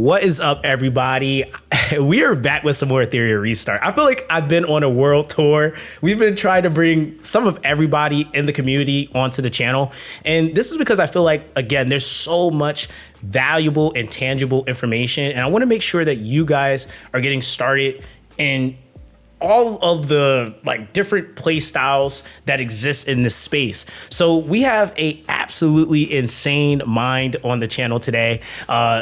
What is up, everybody? We are back with some more Etheria Restart. I feel like I've been on a world tour. We've been trying to bring some of everybody in the community onto the channel. And this is because I feel like, again, there's so much valuable and tangible information. And I want to make sure that you guys are getting started in all of the different play styles that exist in this space. So we have a absolutely insane mind on the channel today.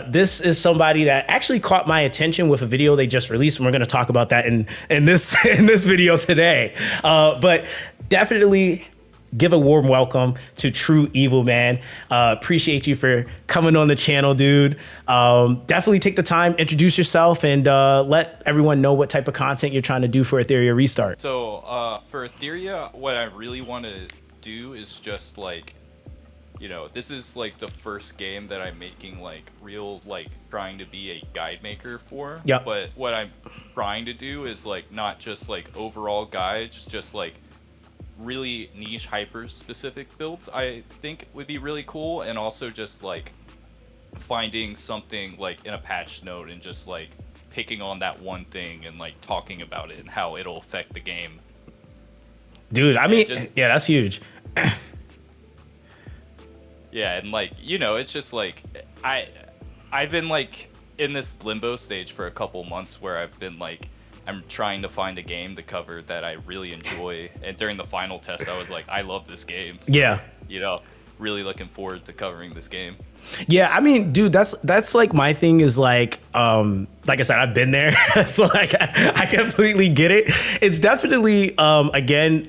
This is somebody that actually caught my attention with a video they just released, and we're going to talk about that in this in this video today. But definitely give a warm welcome to True Evil, man. Appreciate you for coming on the channel, dude. Definitely take the time, introduce yourself, and let everyone know what type of content you're trying to do for Etheria Restart. So for Etheria, what I really want to do is just this is the first game that I'm making real trying to be a guide maker for. Yep. But what I'm trying to do is not just overall guides, just really niche hyper specific builds I think would be really cool, and also just finding something in a patch note and just picking on that one thing and talking about it and how it'll affect the game. Dude, I mean, yeah, that's huge. Yeah, and it's just I've been in this limbo stage for a couple months where I've been I'm trying to find a game to cover that I really enjoy, and during the final test I was I love this game. So, yeah, really looking forward to covering this game. Yeah, I mean, dude, that's my thing is like I said, I've been there. So I completely get it. It's definitely again,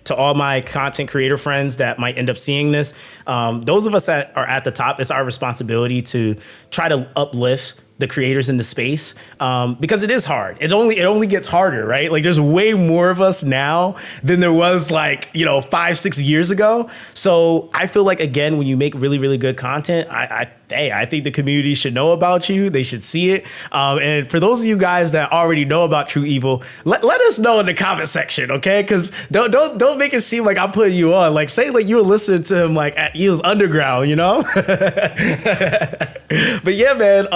to all my content creator friends that might end up seeing this, those of us that are at the top, it's our responsibility to try to uplift the creators in the space, because it is hard. It only gets harder, right? There's way more of us now than there was 5-6 years ago. So I feel again, when you make really, really good content, I think the community should know about you. They should see it. And for those of you guys that already know about True Evil, let us know in the comment section, okay? Because don't make it seem like I'm putting you on. Say you were listening to him he was underground, But yeah, man.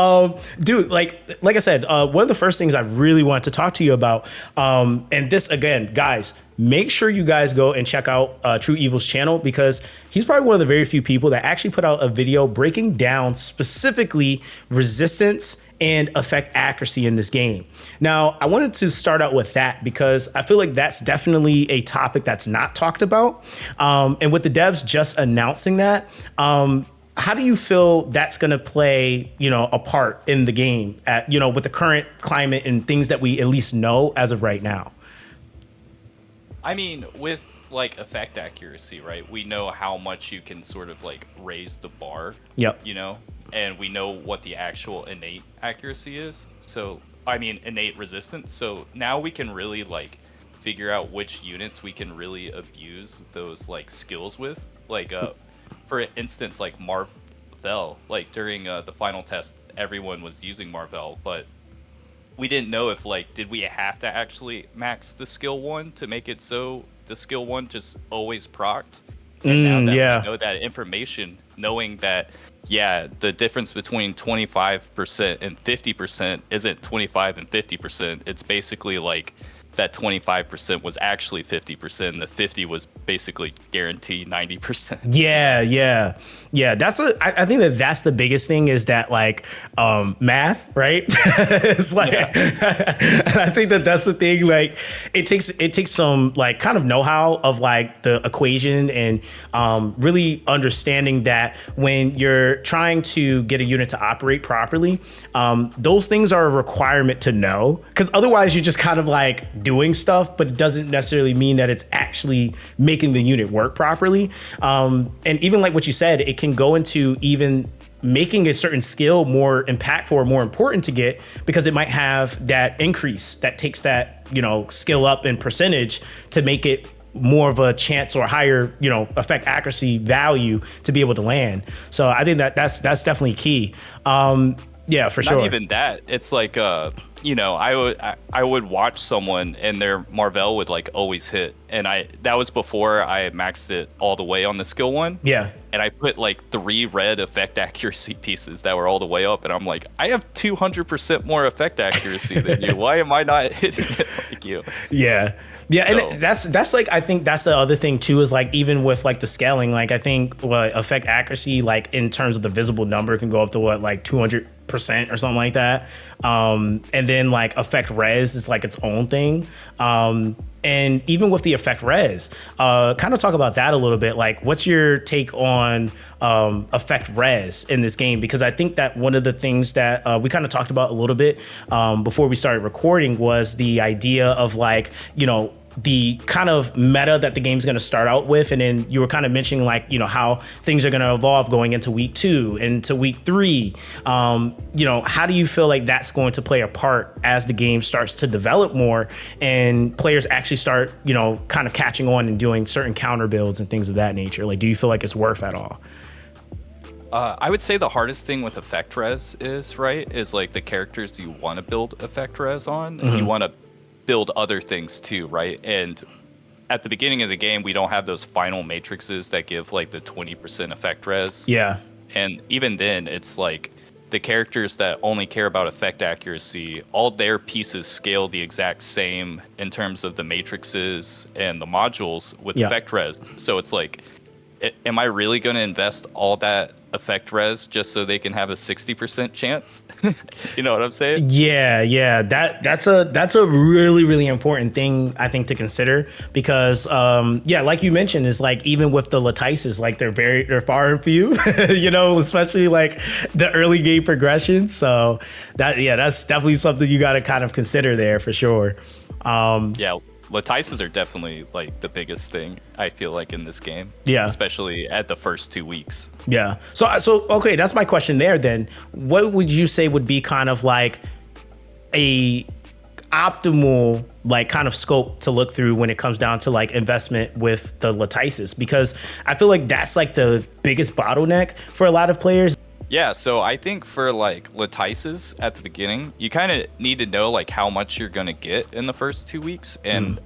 Dude, like I said, one of the first things I really want to talk to you about, and this again, guys, make sure you guys go and check out True Evil's channel, because he's probably one of the very few people that actually put out a video breaking down specifically resistance and effect accuracy in this game. Now, I wanted to start out with that because I feel like that's definitely a topic that's not talked about. And with the devs just announcing that, how do you feel that's going to play, a part in the game at, with the current climate and things that we at least know as of right now? I mean, with effect accuracy, right? We know how much you can sort of raise the bar. Yep. And we know what the actual innate accuracy is. So, I mean, innate resistance. So now we can really figure out which units we can really abuse those skills with. For instance, Marvel, during the final test, everyone was using Marvel, but we didn't know if did we have to actually max the skill 1 to make it so the skill 1 just always procced? And now that we know that information, knowing that, yeah, the difference between 25% and 50% isn't 25 and 50%. It's basically that 25% was actually 50%. And the 50 was basically guaranteed 90%. Yeah. I think that's the biggest thing is that math, right? It's and I think that's the thing. It takes some kind of know-how of the equation and really understanding that when you're trying to get a unit to operate properly, those things are a requirement to know, because otherwise you're just kind of doing stuff, but it doesn't necessarily mean that it's actually making the unit work properly. And even what you said, it can go into even making a certain skill more impactful or more important to get, because it might have that increase that takes that, skill up in percentage to make it more of a chance or higher, effect accuracy value to be able to land. So I think that's definitely key. Yeah, for sure. Not even that. It's I would watch someone and their Marvel would like always hit, and that was before I maxed it all the way on the skill one. Yeah. And I put like 3 red effect accuracy pieces that were all the way up, and I'm like, I have 200% more effect accuracy than you. Why am I not hitting it like you? Yeah. Yeah, and So- that's like, I think that's the other thing too, is like even with like the scaling, like I think what effect accuracy, like in terms of the visible number, can go up to what, like 200% or something like that. And then like effect res is like its own thing. And even with the effect res, kind of talk about that a little bit. Like, what's your take on effect res in this game? Because I think that one of the things that we kind of talked about a little bit before we started recording was the idea of like, the kind of meta that the game's going to start out with. And then you were kind of mentioning like, how things are going to evolve going into week 2 into week 3. How do you feel like that's going to play a part as the game starts to develop more and players actually start, kind of catching on and doing certain counter builds and things of that nature? Like, do you feel like it's worth at all? I would say the hardest thing with effect res is like the characters you want to build effect res on. Mm-hmm. You want to build other things too, right? And at the beginning of the game, we don't have those final matrices that give like the 20% effect res. Yeah. And even then, it's like the characters that only care about effect accuracy, all their pieces scale the exact same in terms of the matrices and the modules with effect res. So it's like, am I really going to invest all that effect res just so they can have a 60% chance? You know what I'm saying? Yeah. That's a really, really important thing, I think, to consider, because like you mentioned, is like even with the Latices, like they're far and few, especially like the early game progression. So that's definitely something you got to kind of consider there for sure. Latices are definitely like the biggest thing, I feel like, in this game. Yeah. Especially at the first 2 weeks. Yeah. So okay, that's my question there then. What would you say would be kind of like a optimal like kind of scope to look through when it comes down to like investment with the Latices? Because I feel like that's like the biggest bottleneck for a lot of players. Yeah, so I think for like Latices at the beginning, you kind of need to know like how much you're going to get in the first 2 weeks. And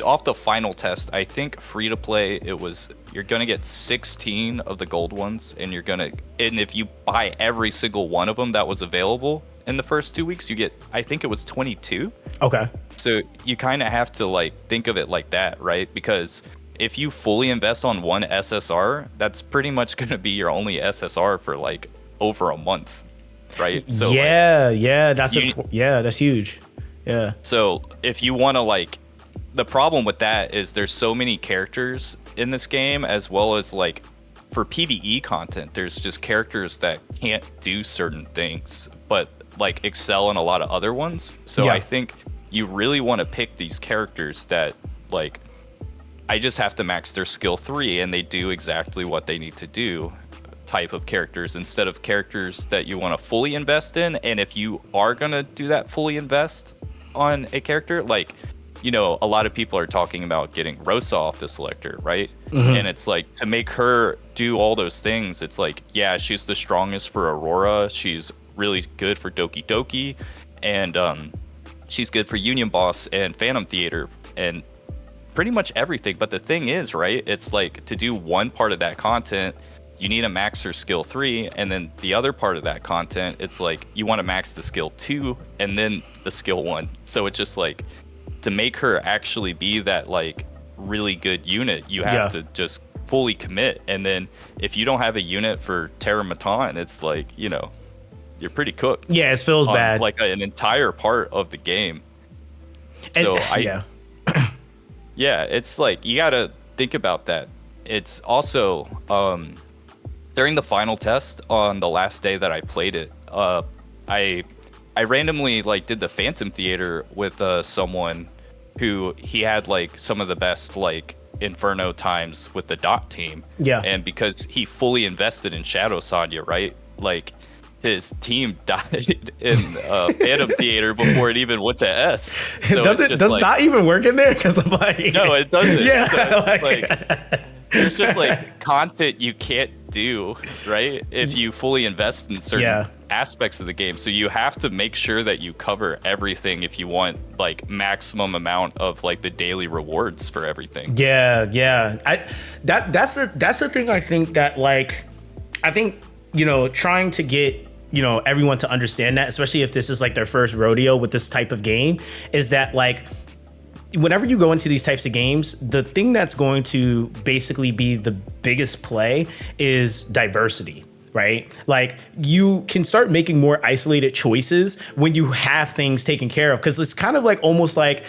off the final test, I think free to play, you're going to get 16 of the gold ones, and if you buy every single one of them that was available in the first 2 weeks, you get, I think it was 22. Okay. So you kind of have to like think of it like that, right? Because if you fully invest on one SSR, that's pretty much going to be your only SSR for like over a month, right? So that's huge. Yeah. So if you want to like, the problem with that is there's so many characters in this game, as well as like for PvE content, there's just characters that can't do certain things, but like excel in a lot of other ones. So I think you really want to pick these characters that like, I just have to max their skill 3 and they do exactly what they need to do type of characters, instead of characters that you want to fully invest in. And if you are going to do that fully invest on a character, like, a lot of people are talking about getting Rosa off the selector, right? Mm-hmm. And it's like, to make her do all those things, it's like, yeah, she's the strongest for Aurora. She's really good for Doki Doki. And she's good for Union Boss and Phantom Theater and pretty much everything. But the thing is, right, it's like, to do one part of that content, you need to max her skill 3, and then the other part of that content, it's like you want to max the skill 2 and then the skill 1. So it's just like, to make her actually be that like really good unit, you have to just fully commit. And then if you don't have a unit for Terra Maton, it's like, you're pretty cooked. Yeah, it feels bad. Like an entire part of the game. So it's like, you got to think about that. It's also, during the final test on the last day that I played it, I randomly like did the Phantom Theater with someone who he had like some of the best like Inferno times with the dot team. Yeah. And because he fully invested in Shadow Sonya, right? Like his team died in Phantom Theater before it even went to S. So does not even work in there? Because I'm like, no, it doesn't. Yeah. So there's just like content you can't do, right? If you fully invest in certain aspects of the game. So you have to make sure that you cover everything if you want like maximum amount of like the daily rewards for everything. That's the thing. I think that like, trying to get everyone to understand that, especially if this is like their first rodeo with this type of game, is that like, whenever you go into these types of games, the thing that's going to basically be the biggest play is diversity, right? Like, you can start making more isolated choices when you have things taken care of, because it's kind of like almost like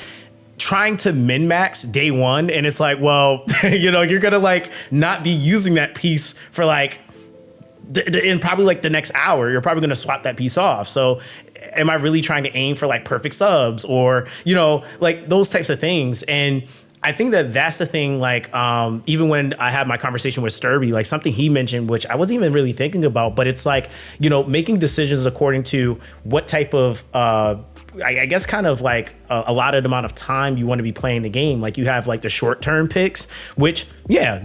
trying to min-max day one, and it's like, well, you're gonna like not be using that piece for like in probably like the next hour. You're probably gonna swap that piece off. So am I really trying to aim for like perfect subs or, like those types of things? And I think that that's the thing. Like, even when I had my conversation with Sturby, like something he mentioned, which I wasn't even really thinking about, but it's like, making decisions according to what type of, I guess kind of like a lot of the amount of time you want to be playing the game. Like, you have like the short-term picks, which,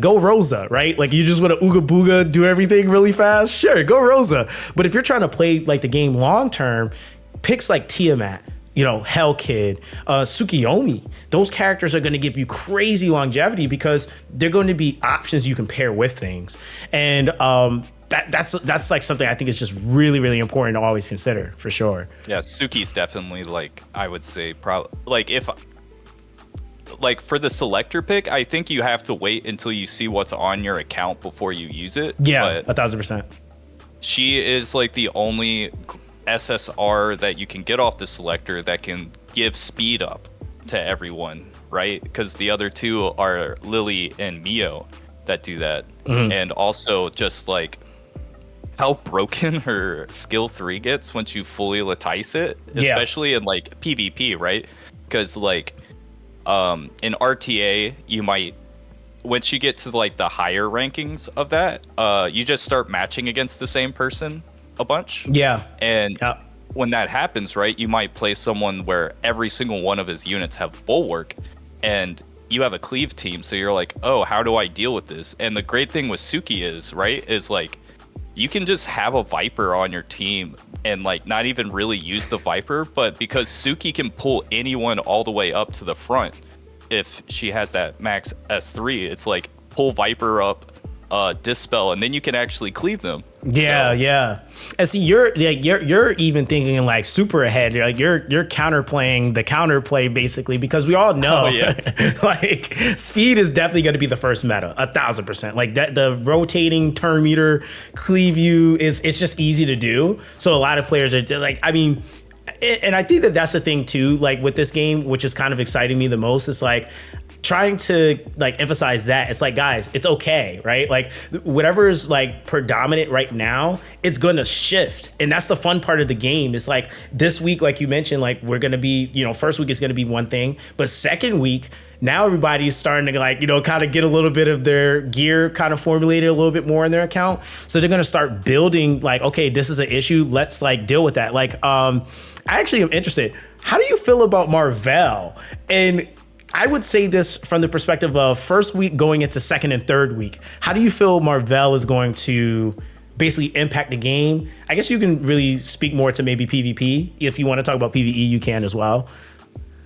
go Rosa, right? Like, you just want to ooga booga, do everything really fast. Sure, go Rosa. But if you're trying to play like the game long-term, picks like Tiamat, Hell Kid, Tsukiyomi, those characters are going to give you crazy longevity because they're going to be options you can pair with things. And that's like something I think is just really, really important to always consider, for sure. Yeah, Suki's definitely like, I would say probably like, if like for the selector pick, I think you have to wait until you see what's on your account before you use it. Yeah, 1,000%. She is like the only SSR that you can get off the selector that can give speed up to everyone, right? Because the other two are Lily and Mio that do that. And also just like how broken her skill 3 gets once you fully latice it, especially in like PvP, right? Because like in RTA, you might, once you get to like the higher rankings of that, you just start matching against the same person a bunch. And when that happens, right, you might play someone where every single one of his units have bulwark, and you have a cleave team, so you're like, oh, how do I deal with this? And the great thing with Suki is like, you can just have a Viper on your team and like not even really use the Viper, but because Suki can pull anyone all the way up to the front, if she has that max S3, it's like pull Viper up, dispel, and then you can actually cleave them. And see, you're even thinking like super ahead. Like you're counterplaying the counterplay basically, because we all know like speed is definitely going to be the first meta, 1,000%. Like that, the rotating turn meter cleave you it's just easy to do. So a lot of players are like, I mean, and I think that that's the thing too, like with this game, which is kind of exciting me the most. It's like trying to like emphasize that it's like, guys, it's okay, right? Like whatever is like predominant right now, it's gonna shift, and that's the fun part of the game. It's like this week, like you mentioned, like we're gonna be, first week is gonna be one thing, but second week, now everybody's starting to like, kind of get a little bit of their gear kind of formulated a little bit more in their account. So they're gonna start building like, okay, this is an issue, let's like deal with that. Like I actually am interested, how do you feel about Marvel? And I would say this from the perspective of first week going into second and third week. How do you feel Marvel is going to basically impact the game? I guess you can really speak more to maybe PvP. If you want to talk about PvE, you can as well.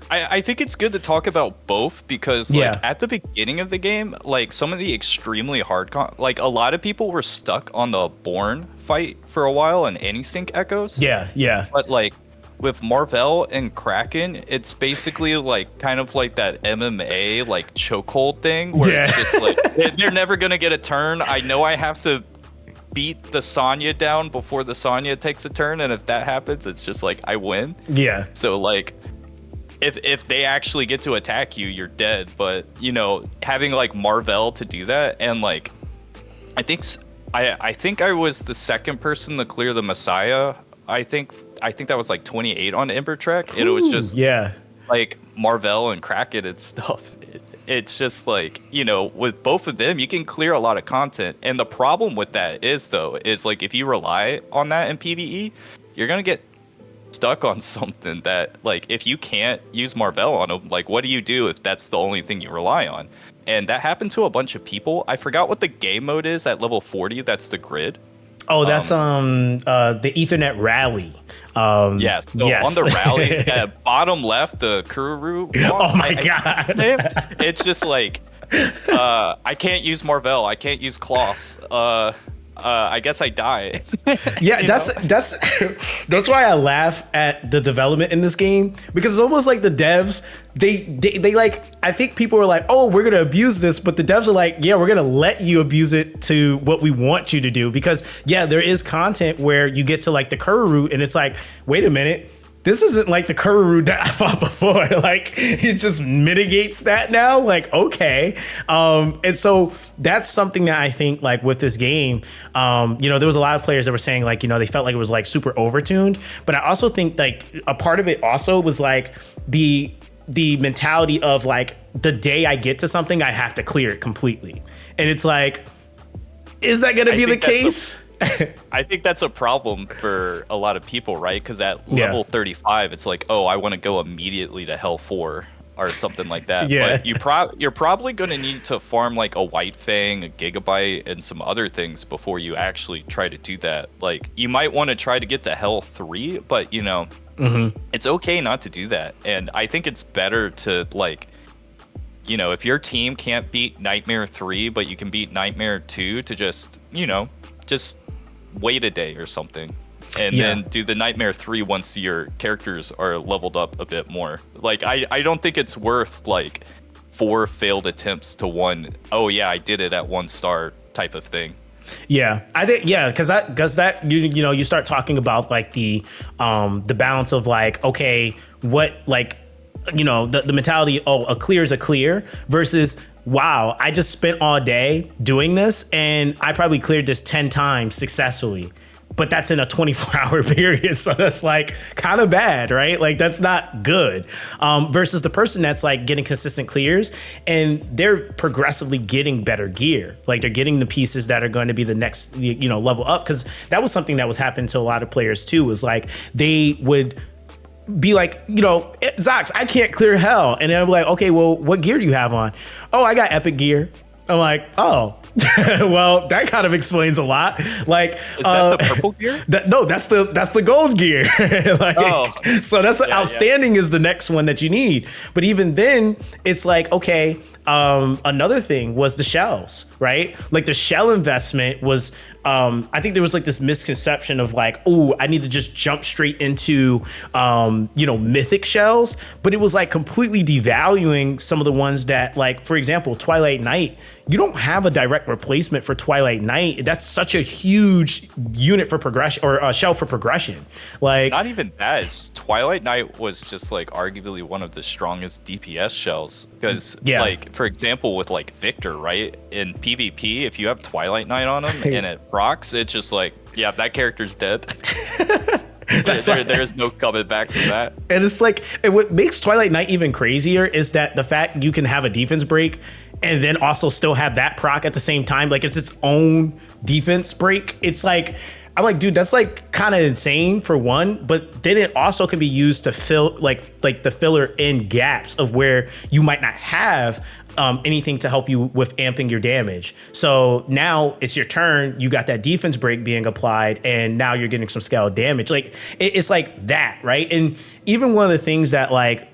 I think it's good to talk about both, because like at the beginning of the game, like some of the extremely hard like a lot of people were stuck on the Born fight for a while and Anti-Sync Echoes. But like with Marvel and Kraken, it's basically like kind of like that MMA like chokehold thing where it's just like they're never gonna get a turn. I know I have to beat the Sonya down before the Sonya takes a turn, and if that happens, it's just like I win. So like if they actually get to attack you, you're dead. But having like Marvel to do that, and like I think I was the second person to clear the Messiah. I think that was like 28 on Ember Trek, and it was just like Marvel and Kraken and stuff. It's just like, with both of them, you can clear a lot of content. And the problem with that is like if you rely on that in PvE, you're gonna get stuck on something that like if you can't use Marvel on them, like what do you do if that's the only thing you rely on? and that happened to a bunch of people. I forgot what the game mode is at level 40. That's the grid. Oh, that's the Ethernet rally. Yes. So yes. On the rally, bottom left, the Kururu. Oh my god! It's just like I can't use Marvel. I can't use Kloss. I guess I die. Yeah, that's why I laugh at the development in this game, because it's almost like the devs they like, I think people are like, oh, we're gonna abuse this, but the devs are like, yeah, we're gonna let you abuse it to what we want you to do, because yeah, there is content where you get to like the Kururu and it's like, wait a minute, this isn't like the Kururu that I fought before. Like, it just mitigates that now. Like, okay. And so that's something that I think, like, with this game, there was a lot of players that were saying, like, they felt like it was like super overtuned. But I also think like a part of it also was like the mentality of like, the day I get to something, I have to clear it completely. And it's like, is that going to be the case? I think that's a problem for a lot of people, right? Because at level 35, it's like, oh, I want to go immediately to Hell 4 or something like that. Yeah. But you're probably going to need to farm like a White Fang, a Gigabyte, and some other things before you actually try to do that. Like, you might want to try to get to Hell 3, but it's okay not to do that. And I think it's better to like, if your team can't beat Nightmare 3, but you can beat Nightmare 2, to just wait a day or something, and then do the Nightmare 3 once your characters are leveled up a bit more. Like, I don't think it's worth like 4 failed attempts to 1, oh yeah, I did it at 1 star type of thing. Yeah, I think, because that you start talking about like the balance of like, okay, what, like, the mentality, oh, a clear is a clear, versus, wow, I just spent all day doing this and I probably cleared this 10 times successfully, but that's in a 24-hour period. So that's like kind of bad, right? Like, that's not good. Versus the person that's like getting consistent clears and they're progressively getting better gear. Like, they're getting the pieces that are going to be the next, level up. Cause that was something that was happening to a lot of players too, was like, they would be like, Zox, I can't clear Hell. And then I'm like, okay, well, what gear do you have on? Oh, I got epic gear. I'm like, oh, well, that kind of explains a lot. Like, is that the purple gear? No, that's the gold gear. Like, so that's outstanding is the next one that you need. But even then, it's like, okay, another thing was the shells, right? Like, the shell investment was, I think there was like this misconception of like, oh, I need to just jump straight into, mythic shells. But it was like completely devaluing some of the ones that, like, for example, Twilight Knight, you don't have a direct replacement for Twilight Knight. That's such a huge unit for progression, or a shell for progression. Like, not even that. Twilight Knight was just like arguably one of the strongest DPS shells, because like, for example, with like Victor, right, in PvP, if you have Twilight Knight on him and it procs, it's just like, yeah, that character's dead. There's no coming back from that. And it's like, and what makes Twilight Knight even crazier is that the fact you can have a defense break and then also still have that proc at the same time. Like, it's its own defense break. It's like, I'm like, dude, that's like kind of insane for one, but then it also can be used to fill like the filler in gaps of where you might not have anything to help you with amping your damage. So now it's your turn, you got that defense break being applied, and now you're getting some scale damage. Like, it's like that, right? And even one of the things that, like,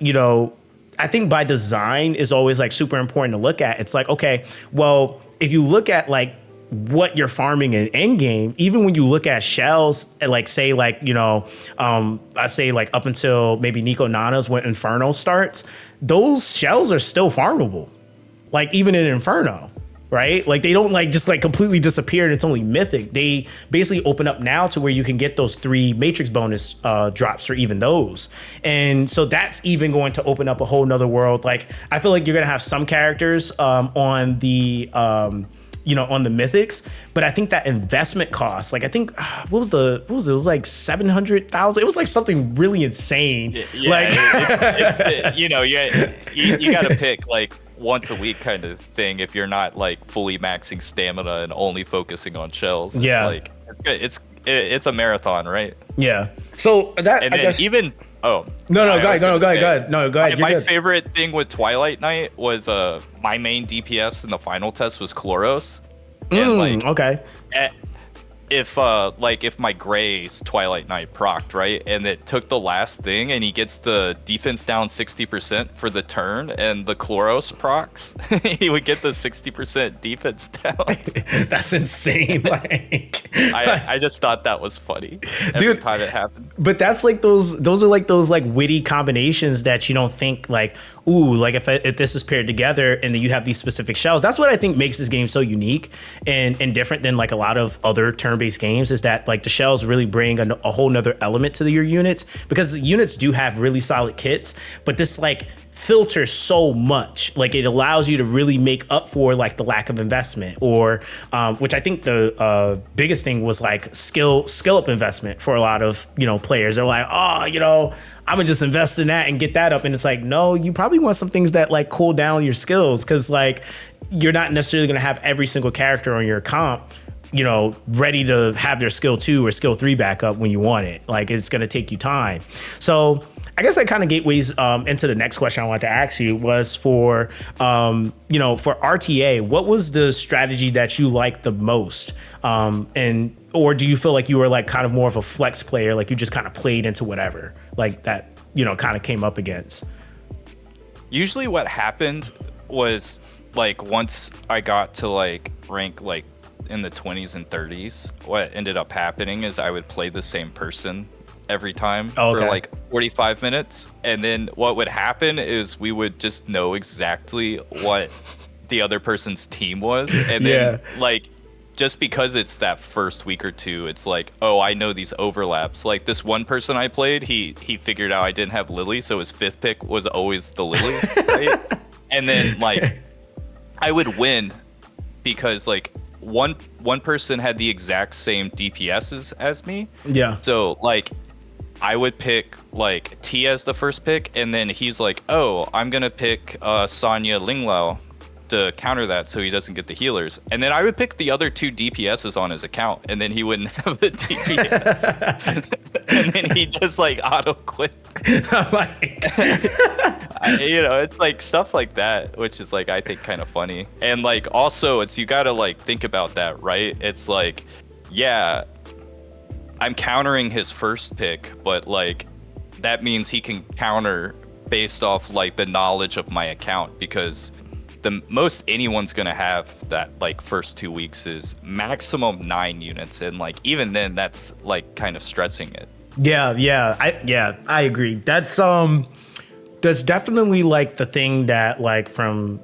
I think by design is always like super important to look at. It's like, okay, well, if you look at like what you're farming in end game, even when you look at shells, like say like, I say like up until maybe Nico Nana's when Inferno starts, those shells are still farmable. Like, even in Inferno, right? Like, they don't like just like completely disappear and it's only mythic. They basically open up now to where you can get those 3 matrix bonus drops for even those. And so that's even going to open up a whole nother world. Like, I feel like you're going to have some characters on the, on the mythics, but I think that investment cost, like, I think, what was it? It was like 700,000. It was like something really insane. Yeah, like, you got to pick like once a week kind of thing if you're not like fully maxing stamina and only focusing on shells. It's like, it's a marathon, right? Yeah. So that, and I then guess, even No, I was go gonna ahead. say, No, go ahead. You're my good. favorite thing with Twilight Knight was my main DPS in the final test was Chloros, and like Okay. eh, if my Gray's Twilight Knight procced, right, and it took the last thing, and he gets the defense down 60% for the turn, and the Chloros procs, he would get the 60% defense down. That's insane. Like, I just thought that was funny every time it happened. but that's like those are like those like witty combinations that you don't think like, ooh, like if this is paired together and then you have these specific shells. That's what I think makes this game so unique and different than like a lot of other turn-based games, is that like the shells really bring a whole nother element to your units, because the units do have really solid kits, but this like filters so much. Like it allows you to really make up for like the lack of investment, or which I think the biggest thing was like skill up investment for a lot of players. They're like, oh, I'm gonna just invest in that and get that up, and it's like, no, you probably want some things that like cool down your skills, because like you're not necessarily gonna have every single character on your comp ready to have their skill 2 or skill 3 back up when you want it. Like it's going to take you time. So I guess that kind of gateways into the next question I wanted to ask you was for, for RTA, what was the strategy that you liked the most? Or do you feel like you were like kind of more of a flex player, like you just kind of played into whatever like that, kind of came up against? Usually what happened was like once I got to like rank like in the 20s and 30s, what ended up happening is I would play the same person every time for like 45 minutes, and then what would happen is we would just know exactly what the other person's team was, and then like just because it's that first week or two, it's like, oh, I know these overlaps. Like this one person I played, he figured out I didn't have Lily, so his 5th pick was always the Lily, right? And then like I would win because like one person had the exact same DPSs as me. Yeah. So like I would pick like T as the first pick, and then he's like, oh, I'm gonna pick Sonya Linglao to counter that so he doesn't get the healers. And then I would pick the other 2 DPSs on his account, and then he wouldn't have the DPS. And then he just like auto quit. It's like stuff like that, which is like I think kind of funny. And like also it's, you gotta like think about that, right? It's like, yeah, I'm countering his first pick, but like that means he can counter based off like the knowledge of my account, because the most anyone's gonna have that like first 2 weeks is maximum 9 units, and like even then that's like kind of stretching it. I agree. That's definitely like the thing that like from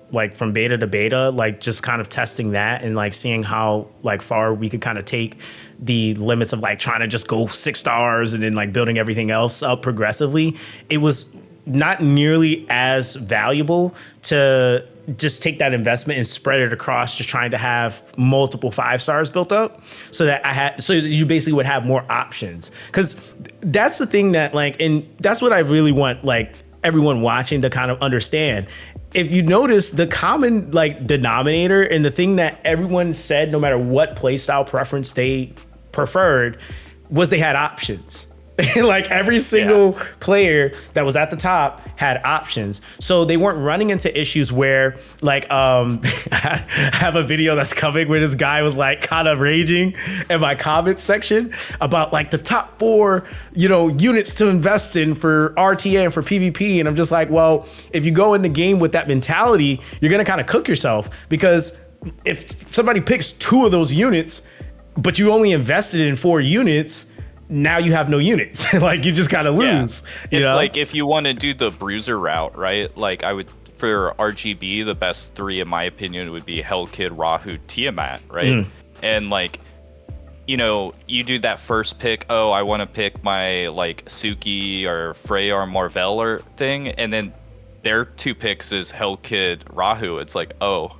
beta to beta, like just kind of testing that and like seeing how like far we could kind of take the limits of like trying to just go 6 stars and then like building everything else up progressively. It was not nearly as valuable to just take that investment and spread it across, just trying to have multiple 5 stars built up, so that you basically would have more options. Because that's the thing that like, and that's what I really want like everyone watching to kind of understand. If you notice, the common like denominator and the thing that everyone said, no matter what playstyle preference they preferred, was they had options. Like every single player that was at the top had options, so they weren't running into issues where like I have a video that's coming where this guy was like kind of raging in my comments section about like the top 4 units to invest in for RTA and for PvP, and I'm just like, well, if you go in the game with that mentality, you're gonna kind of cook yourself, because if somebody picks 2 of those units but you only invested in 4 units, now you have no units. Like you just gotta lose. It's like if you want to do the bruiser route, right? Like I would, for RGB, the best 3 in my opinion would be Hellkid, Rahu, Tiamat, right? And like, you do that first pick. Oh, I want to pick my like Suki or Freya or Marvel or thing, and then their 2 picks is Hellkid, Rahu. It's like, oh,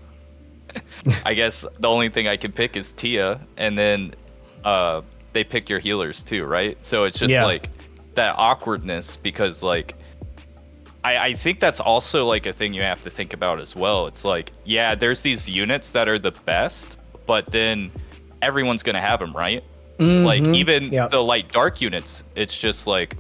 I guess the only thing I can pick is Tia, and then they pick your healers too, right? So it's just like that awkwardness, because like I think that's also like a thing you have to think about as well. It's like, yeah, there's these units that are the best, but then everyone's gonna have them, right? Like even the light dark units, it's just like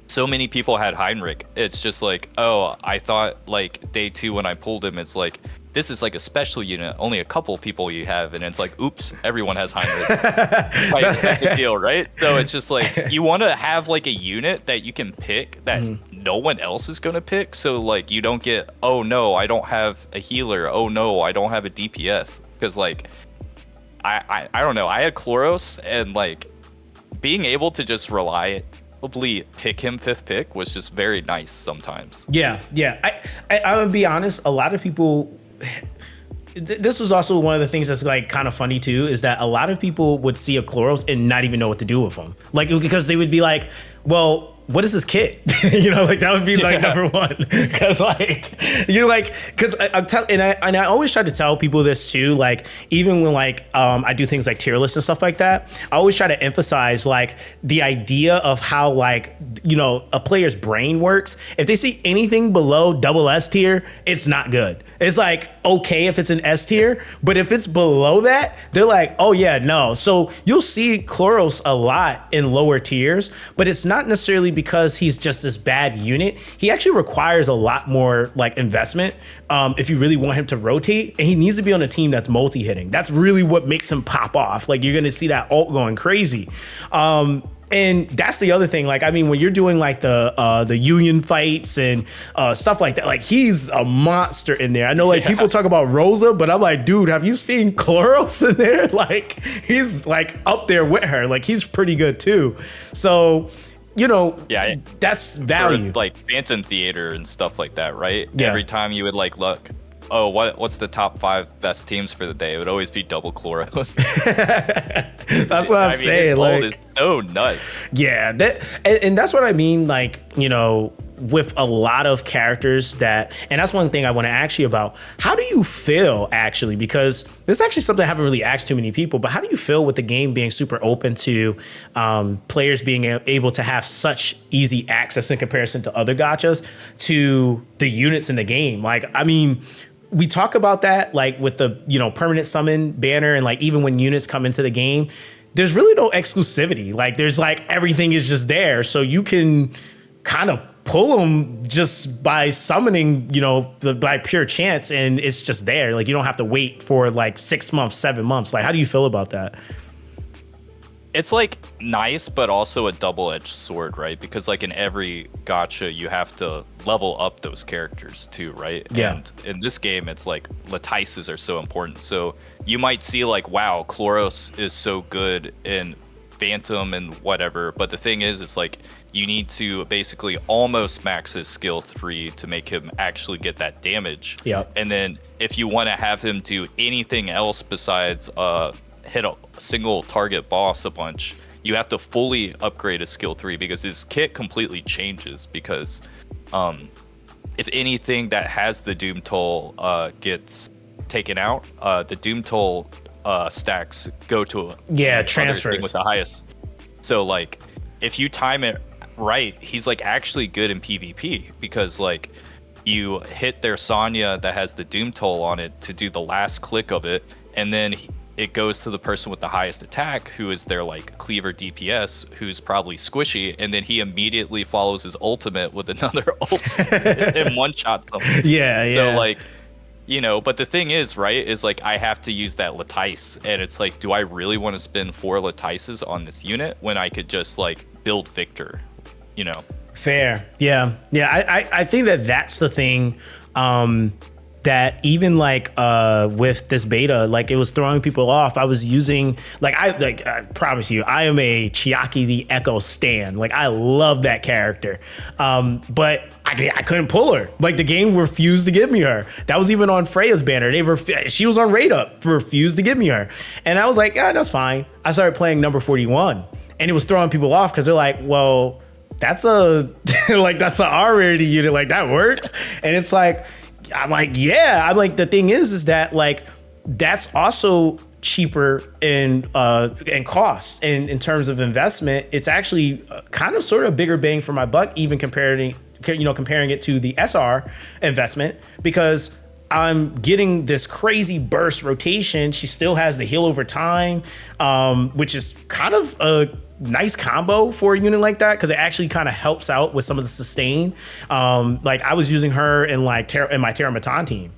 so many people had Heinrich. It's just like, oh, I thought like day 2 when I pulled him, it's like, this is like a special unit. Only a couple people you have, and it's like, oops, everyone has Heinrich. Type of deal, right? So it's just like, you want to have like a unit that you can pick that no one else is going to pick. So like, you don't get, oh no, I don't have a healer. Oh no, I don't have a DPS. Because like, I don't know. I had Chloros, and like being able to just reliably pick him 5th pick was just very nice sometimes. Yeah. I would be honest. A lot of people. This was also one of the things that's like kind of funny too, is that a lot of people would see a Chloros and not even know what to do with him. Like, because they would be like, well, what is this kit? You know, like that would be like number one. Cause like, you're like, cause I always try to tell people this too. Like, even when like, I do things like tier lists and stuff like that, I always try to emphasize like the idea of how like, you know, a player's brain works. If they see anything below double S tier, it's not good. It's like, okay, if it's an S tier, but if it's below that, they're like, oh yeah, no. So you'll see Chloros a lot in lower tiers, but it's not necessarily because he's just this bad unit. He actually requires a lot more like investment if you really want him to rotate, and he needs to be on a team that's multi-hitting. That's really what makes him pop off. Like, you're gonna see that ult going crazy. And that's the other thing. Like, I mean, when you're doing like the union fights and stuff like that, like he's a monster in there. I know like people talk about Rosa, but I'm like, dude, have you seen Chloros in there? Like, he's like up there with her. Like, he's pretty good too. So, you know, yeah, that's value. Like Phantom Theater and stuff like that, right? Yeah. Every time you would like look, oh, what's the top 5 best teams for the day? It would always be double Chloros. That's what I'm saying. His like, is so nuts. Yeah, and that's what I mean. Like, you know, with a lot of characters that, and that's one thing I want to ask you about. How do you feel actually? Because this is actually something I haven't really asked too many people, but how do you feel with the game being super open to players being able to have such easy access in comparison to other gachas to the units in the game? Like, I mean, we talk about that like with the, you know, permanent summon banner, and like even when units come into the game, there's really no exclusivity. Like, there's like everything is just there, so you can kind of pull them just by summoning, you know, by pure chance, and it's just there. Like, you don't have to wait for like 6 months, 7 months. Like, how do you feel about that? It's like nice, but also a double-edged sword, right? Because like in every gacha, you have to level up those characters too, right? Yeah. And in this game, it's like Latices are so important. So you might see like, wow, Chloros is so good in Phantom and whatever. But the thing is, it's like, you need to basically almost max his skill 3 to make him actually get that damage. Yep. And then if you want to have him do anything else besides hit a single target boss a bunch, you have to fully upgrade his skill 3, because his kit completely changes. Because if anything that has the Doom Toll gets taken out, the Doom Toll stacks go to transfers with the highest. So like, if you time it right, he's like actually good in PvP, because like you hit their Sonya that has the Doom Toll on it to do the last click of it, and then it goes to the person with the highest attack, who is their like cleaver DPS, who's probably squishy, and then he immediately follows his ultimate with another ult and one shot them. Yeah. So like, you know, but the thing is, right, is like I have to use that Latice, and it's like, do I really want to spend 4 Latices on this unit when I could just like build Victor, you know? Fair. Yeah. I think that's the thing. That even like with this beta, like it was throwing people off. I was using I promise you, I am a Chiaki the Echo stan. Like, I love that character, but I couldn't pull her. Like, the game refused to give me her. That was even on Freya's banner. She was on rate up, refused to give me her, and I was like, yeah, that's fine. I started playing number 41, and it was throwing people off because they're like, well, that's a that's an R rated unit. Like, that works, and it's like. I'm like, yeah. I'm like, the thing is that like that's also cheaper in cost, and in terms of investment, it's actually kind of sort of bigger bang for my buck, even comparing it to the SR investment, because I'm getting this crazy burst rotation. She still has the heal over time, which is kind of a nice combo for a unit like that, because it actually kind of helps out with some of the sustain. Like I was using her in like in my Terra Matan team.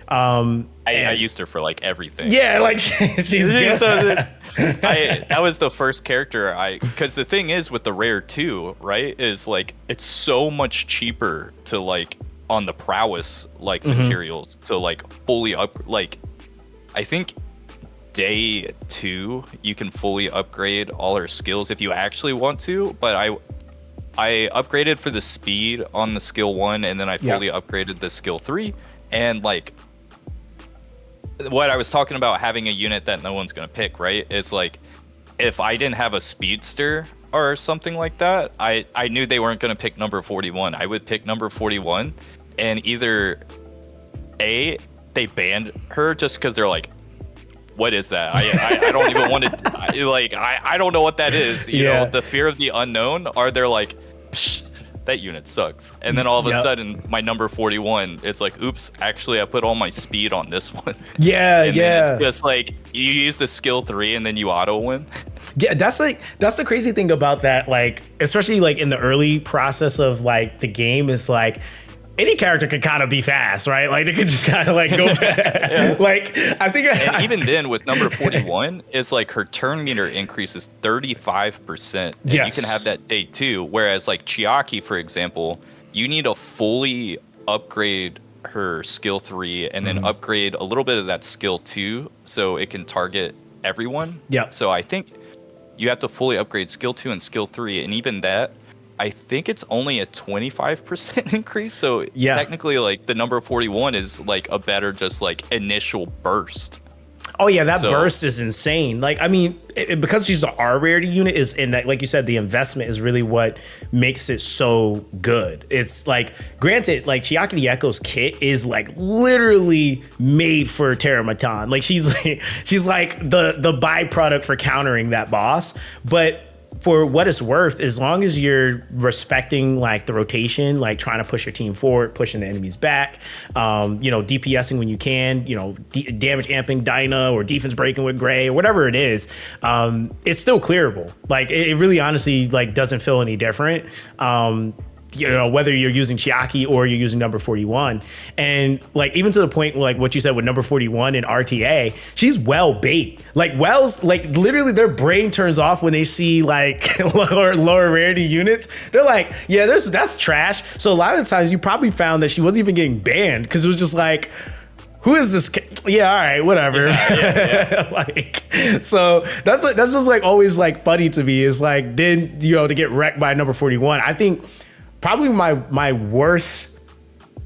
I used her for like everything. Yeah, like she's good. That was the first character because the thing is with the rare 2, right, is like it's so much cheaper to like on the prowess like materials to like fully up, like I think day 2 you can fully upgrade all her skills if you actually want to, but I upgraded for the speed on the skill 1, and then I fully upgraded the skill 3, and like what I was talking about having a unit that no one's gonna pick, right, is like if I didn't have a speedster or something like that, I knew they weren't gonna pick number 41. I would pick number 41, and either they banned her just because they're like, what is that? I don't even want to like I don't know what that is. You know, the fear of the unknown, or they're like, psh, that unit sucks. And then all of a sudden my number 41, it's like, oops, actually I put all my speed on this one. Yeah, and then it's just like you use the skill 3 and then you auto win. Yeah, that's the crazy thing about that, like especially like in the early process of like the game, is like any character could kind of be fast, right? Like they could just kind of like go like I think and even then with number 41 is like her turn meter increases 35%. Yes. You can have that day too, whereas like Chiaki, for example, you need to fully upgrade her skill 3 and then upgrade a little bit of that skill 2 so it can target everyone. Yeah. So I think you have to fully upgrade skill 2 and skill 3, and even that I think it's only a 25% increase. So technically like the number 41 is like a better just like initial burst. Oh yeah, that burst is insane. Like I mean, because she's an R rarity unit, is in that, like you said, the investment is really what makes it so good. It's like, granted, like Chiaki the Echo's kit is like literally made for Terra Matan. Like she's like the byproduct for countering that boss. But for what it's worth, as long as you're respecting like the rotation, like trying to push your team forward, pushing the enemies back, DPSing when you can, damage amping Dyna or defense breaking with Gray or whatever it is, it's still clearable. Like it really honestly like doesn't feel any different. Whether you're using Chiaki or you're using number 41. And like even to the point like what you said with number 41 in RTA, she's well bait. Like Wells, like literally their brain turns off when they see like lower rarity units. They're like, yeah, that's trash. So a lot of times you probably found that she wasn't even getting banned because it was just like, who is this? Yeah, all right, whatever. Yeah. Like, so that's just like always like funny to me, is like then to get wrecked by number 41. I think probably my worst,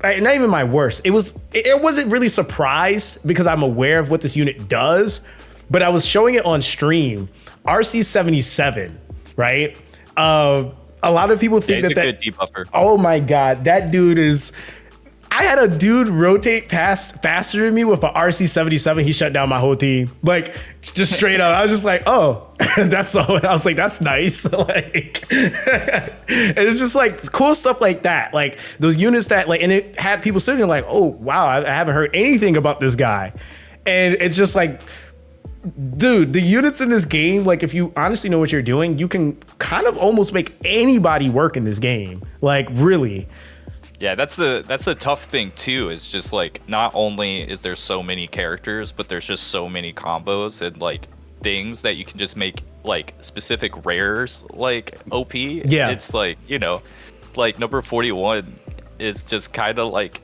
not even my worst. It wasn't really surprised because I'm aware of what this unit does, but I was showing it on stream. RC77, right? A lot of people think he's that a good debuffer. Oh my god, that dude is. I had a dude rotate past faster than me with an RC77. He shut down my whole team. Like, just straight up. I was just like, oh, that's all. I was like, that's nice. Like, and it's just like cool stuff like that. Like those units that like, and it had people sitting there like, oh, wow, I haven't heard anything about this guy. And it's just like, dude, the units in this game, like if you honestly know what you're doing, you can kind of almost make anybody work in this game. Like, really. Yeah, that's the tough thing too, is just like not only is there so many characters, but there's just so many combos and like things that you can just make like specific rares like OP. Yeah. It's like, like number 41 is just kind of like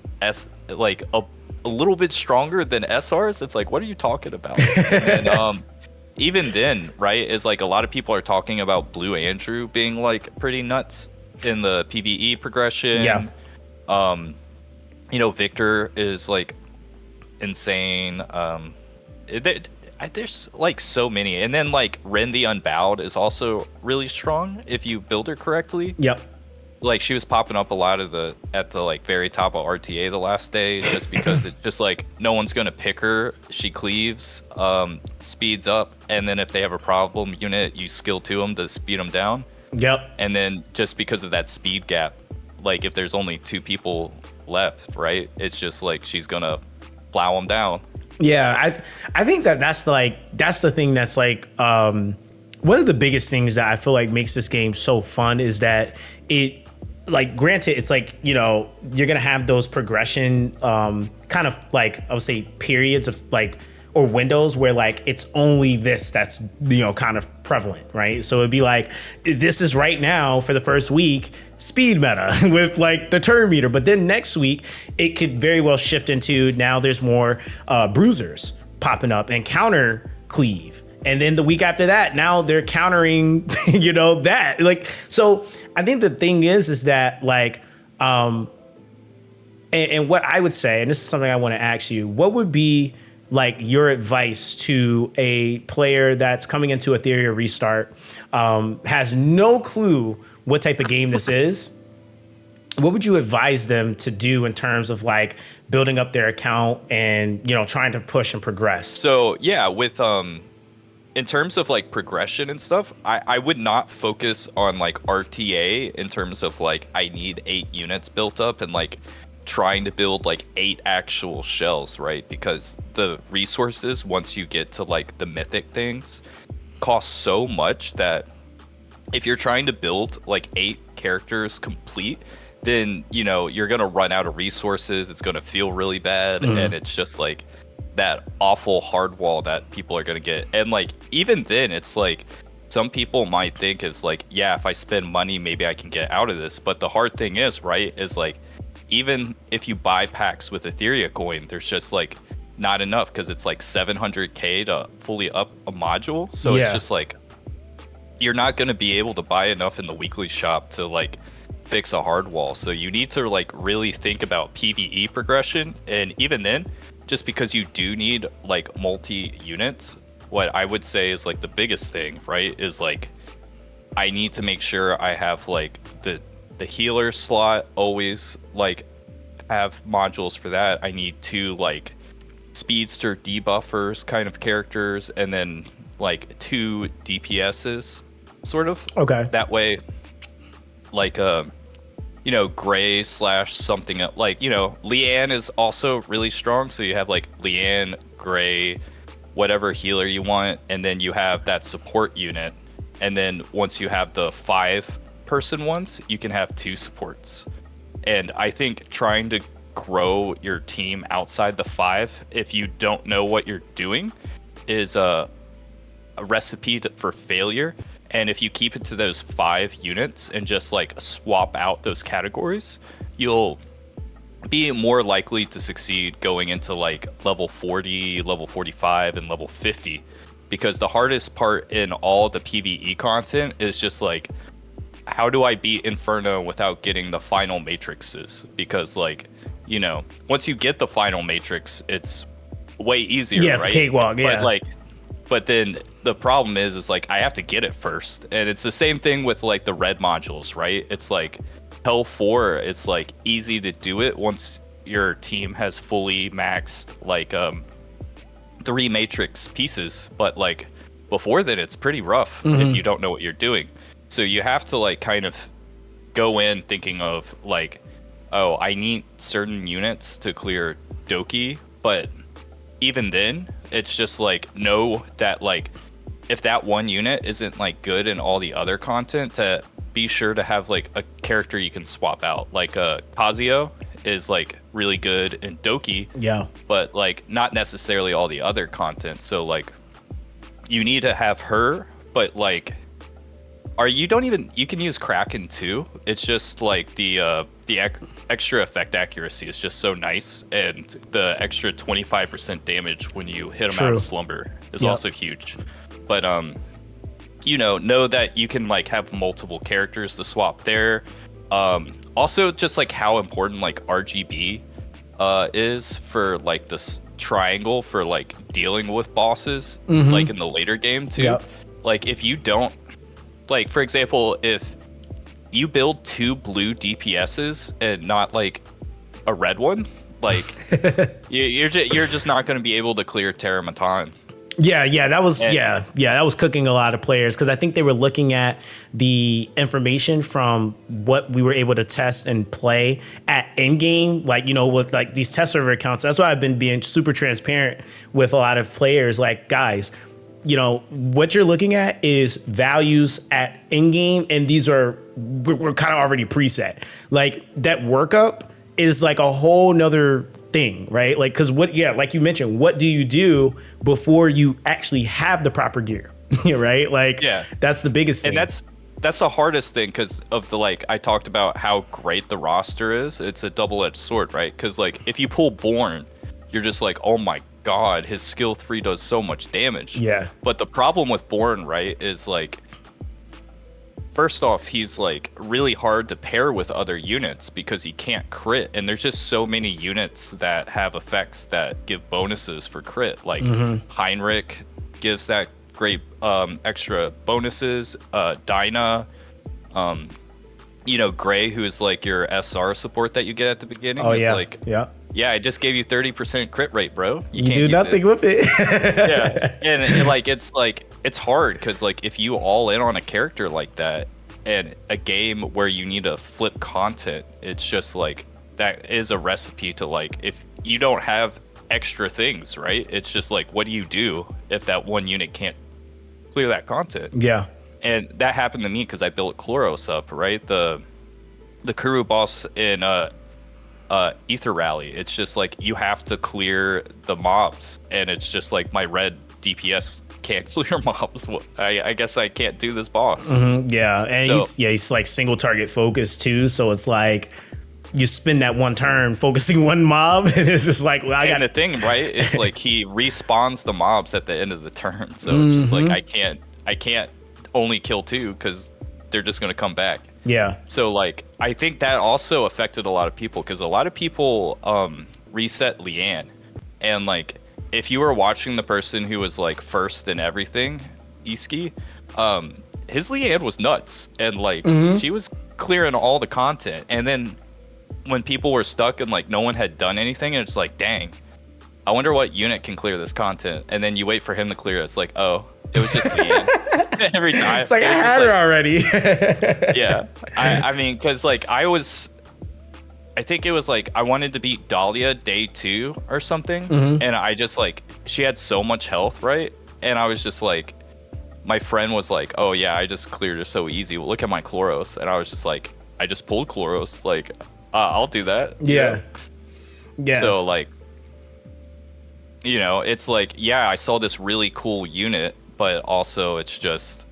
like a little bit stronger than SRs. It's like, what are you talking about? And even then, right, is like a lot of people are talking about Blue Andrew being like pretty nuts in the PvE progression. Yeah. Victor is like insane. There's like so many, and then like Ren the Unbowed is also really strong if you build her correctly. Yep. Like she was popping up a lot at the like very top of RTA the last day, just because it's just like no one's gonna pick her. She cleaves, speeds up, and then if they have a problem unit, you skill to them to speed them down. Yep. And then just because of that speed gap, like if there's only 2 people left, right, it's just like she's gonna plow them down. Yeah, I think that's the thing that's like one of the biggest things that I feel like makes this game so fun is that it, like, granted, it's like, you know, you're gonna have those progression kind of like, I would say, periods of like, or windows where like it's only this that's, you know, kind of prevalent, right? So it'd be like, this is right now for the first week speed meta with like the turn meter, but then next week it could very well shift into, now there's more bruisers popping up and counter cleave, and then the week after that now they're countering you know, that, like, so I think the thing is that like and what I would say, and this is something I want to ask you, what would be like your advice to a player that's coming into Etheria Restart, has no clue what type of game this is? What would you advise them to do in terms of like building up their account and, you know, trying to push and progress? So yeah, with in terms of like progression and stuff, I would not focus on like RTA in terms of like I need 8 units built up and like trying to build like 8 actual shells, right? Because the resources, once you get to like the mythic things, cost so much that if you're trying to build like 8 characters complete, then, you know, you're gonna run out of resources. It's gonna feel really bad, and it's just like that awful hard wall that people are gonna get. And like even then, it's like some people might think it's like, yeah, if I spend money, maybe I can get out of this. But the hard thing is, right, is like, even if you buy packs with Etheria coin, there's just like not enough, because it's like 700k to fully up a module. So it's just like, you're not going to be able to buy enough in the weekly shop to like fix a hard wall. So you need to like really think about PvE progression. And even then, just because you do need like multi units, what I would say is like the biggest thing, right, is like I need to make sure I have like the healer slot always like have modules for that. I need 2 like speedster debuffers kind of characters, and then like 2 DPSs sort of. Okay. That way, like you know, Gray / something like, you know, Leanne is also really strong, so you have like Leanne, Gray, whatever healer you want, and then you have that support unit, and then once you have the 5-person ones, you can have 2 supports. And I think trying to grow your team outside the 5, if you don't know what you're doing, is a recipe for failure. And if you keep it to those 5 units and just like swap out those categories, you'll be more likely to succeed going into like level 40, level 45, and level 50. Because the hardest part in all the PvE content is just like, how do I beat Inferno without getting the final matrices? Because like, you know, once you get the final matrix, it's way easier, yeah, it's right? cakewalk, yeah. But then the problem is like I have to get it first. And it's the same thing with like the red modules, right? It's like Hell 4, it's like easy to do it once your team has fully maxed like 3 matrix pieces, but like before then it's pretty rough if you don't know what you're doing. So you have to like kind of go in thinking of like, oh, I need certain units to clear Doki, but even then it's just like, know that like if that one unit isn't like good in all the other content, to be sure to have like a character you can swap out. Like Kazuyo is like really good in Doki, yeah, but like not necessarily all the other content. So like you need to have her, but like you can use Kraken too. It's just like the extra effect accuracy is just so nice, and the extra 25% damage when you hit them out of slumber is also huge. But you know that you can like have multiple characters to swap there. Also, just like how important like RGB is for like this triangle for like dealing with bosses, like in the later game too. Like if you don't, like for example, if you build 2 blue DPSs and not like a red one, like you're just not going to be able to clear Terra Matan. Yeah, that was that was cooking a lot of players, because I think they were looking at the information from what we were able to test and play at end game, like, you know, with like these test server accounts. That's why I've been being super transparent with a lot of players. Like, guys, what you're looking at is values at in game, and these we're kind of already preset. Like that workup is like a whole nother thing, right? Like, because like you mentioned, what do you do before you actually have the proper gear, right? Like, that's the biggest thing. And that's the hardest thing because of I talked about how great the roster is. It's a double-edged sword, right? Because like if you pull Born, you're just like, oh my God, his skill 3 does so much damage. Yeah. But the problem with Born, right, is like, first off, he's like really hard to pair with other units because he can't crit, and there's just so many units that have effects that give bonuses for crit. Like Heinrich gives that great extra bonuses. Dinah, Gray, who's like your SR support that you get at the beginning. Oh, is yeah. Like, yeah, I just gave you 30% crit rate, bro. You can't do nothing with it. Yeah, and like it's hard because like if you all in on a character like that and a game where you need to flip content, it's just like that is a recipe to like if you don't have extra things, right? It's just like what do you do if that one unit can't clear that content? Yeah, and that happened to me because I built Chloros up, right? The Kuru boss in Ether Rally, it's just like you have to clear the mobs, and it's just like my red DPS can't clear mobs. I guess I can't do this boss. Yeah, and he's like single target focused too, so it's like you spend that one turn focusing one mob, and it's just like, well, the thing, right? It's like he respawns the mobs at the end of the turn, so it's just like I can't only kill 2 because they're just gonna come back. Yeah. So like I think that also affected a lot of people because a lot of people reset Leanne, and like if you were watching the person who was like first in everything, Iski, his Leanne was nuts, and like she was clearing all the content, and then when people were stuck and like no one had done anything, and it's like, dang, I wonder what unit can clear this content, and then you wait for him to clear it. It's like, oh, it was just Leanne. Every time. It's like I had her already. Yeah. I mean, because like I think it was like I wanted to beat Dahlia day 2 or something. And I just like, she had so much health, right? And I was just like, my friend was like, oh yeah, I just cleared her so easy. Well, look at my Chloros. And I was just like, I just pulled Chloros. Like, I'll do that. Yeah. Yeah. So like, it's like, yeah, I saw this really cool unit, but also it's just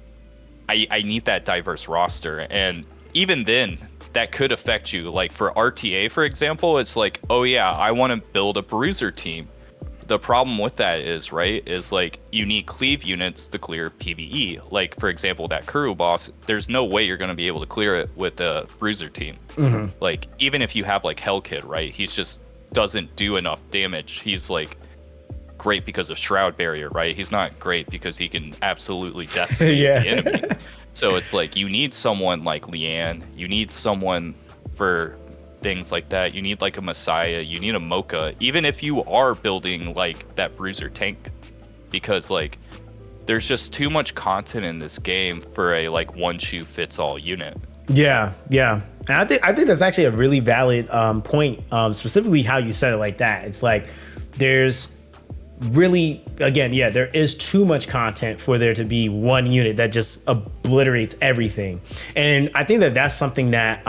I need that diverse roster, and even then that could affect you. Like for RTA, for example, it's like, oh yeah, I want to build a bruiser team. The problem with that is, right, is like you need cleave units to clear PvE. Like for example, that Kuru boss, there's no way you're going to be able to clear it with a bruiser team. Like even if you have like Hellkid, right, he's just doesn't do enough damage. He's like great because of Shroud Barrier, right? He's not great because he can absolutely decimate the enemy. So it's like you need someone like Leanne, you need someone for things like that. You need like a Messiah, you need a Mocha, even if you are building like that bruiser tank, because like there's just too much content in this game for a like one shoe fits all unit. Yeah, and I think that's actually a really valid point, specifically how you said it like that. It's like there's really, again, there is too much content for there to be one unit that just obliterates everything. And I think that that's something that,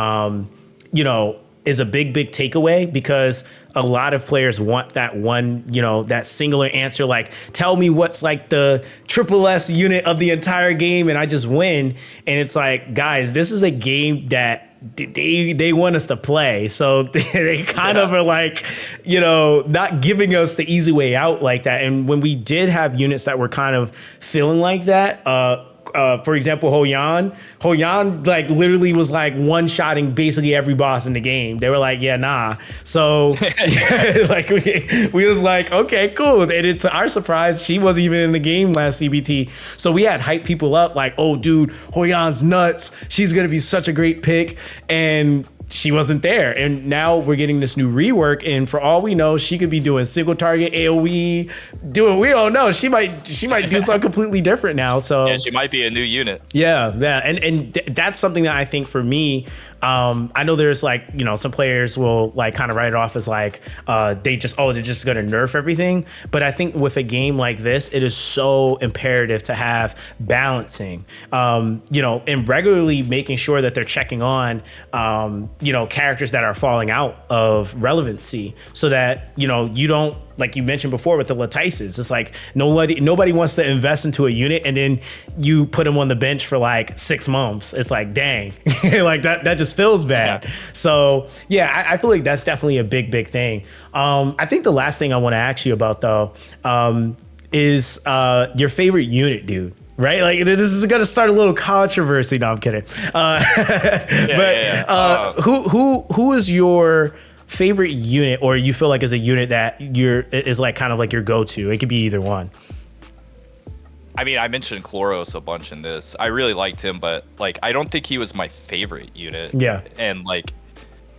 is a big takeaway, because a lot of players want that one, that singular answer, like, tell me what's like the triple S unit of the entire game and I just win. And it's like, guys, this is a game that they want us to play, so they kind of are like, not giving us the easy way out like that. And when we did have units that were kind of feeling like that, for example, Hoyan like literally was like one-shotting basically every boss in the game. They were like, yeah, nah. So like we was like, okay, cool. And to our surprise, she wasn't even in the game last CBT. So we had hyped people up like, oh dude, Hoyan's nuts. She's gonna be such a great pick. And she wasn't there. And now we're getting this new rework, and for all we know, she could be doing single target AoE, we don't know. She might do something completely different now. So yeah, she might be a new unit. Yeah. And that's something that I think for me, I know there's like, you know, some players will like kind of write it off as like they're just going to nerf everything. But I think with a game like this, it is so imperative to have balancing, you know, and regularly making sure that they're checking on, you know, characters that are falling out of relevancy so that, you know, you don't, like you mentioned before with the Latices, it's like nobody wants to invest into a unit and then you put them on the bench for like 6 months. It's like, dang, like that just feels bad. Yeah. So yeah, I feel like that's definitely a big thing. I think the last thing I want to ask you about though, is your favorite unit, dude. Right, like this is gonna start a little controversy. No, I'm kidding. Who is your favorite unit, or you feel like is a unit that is like kind of like your go-to? It could be either one. I mean, I mentioned Chloros a bunch in this. I really liked him, but like I don't think he was my favorite unit. Yeah. And like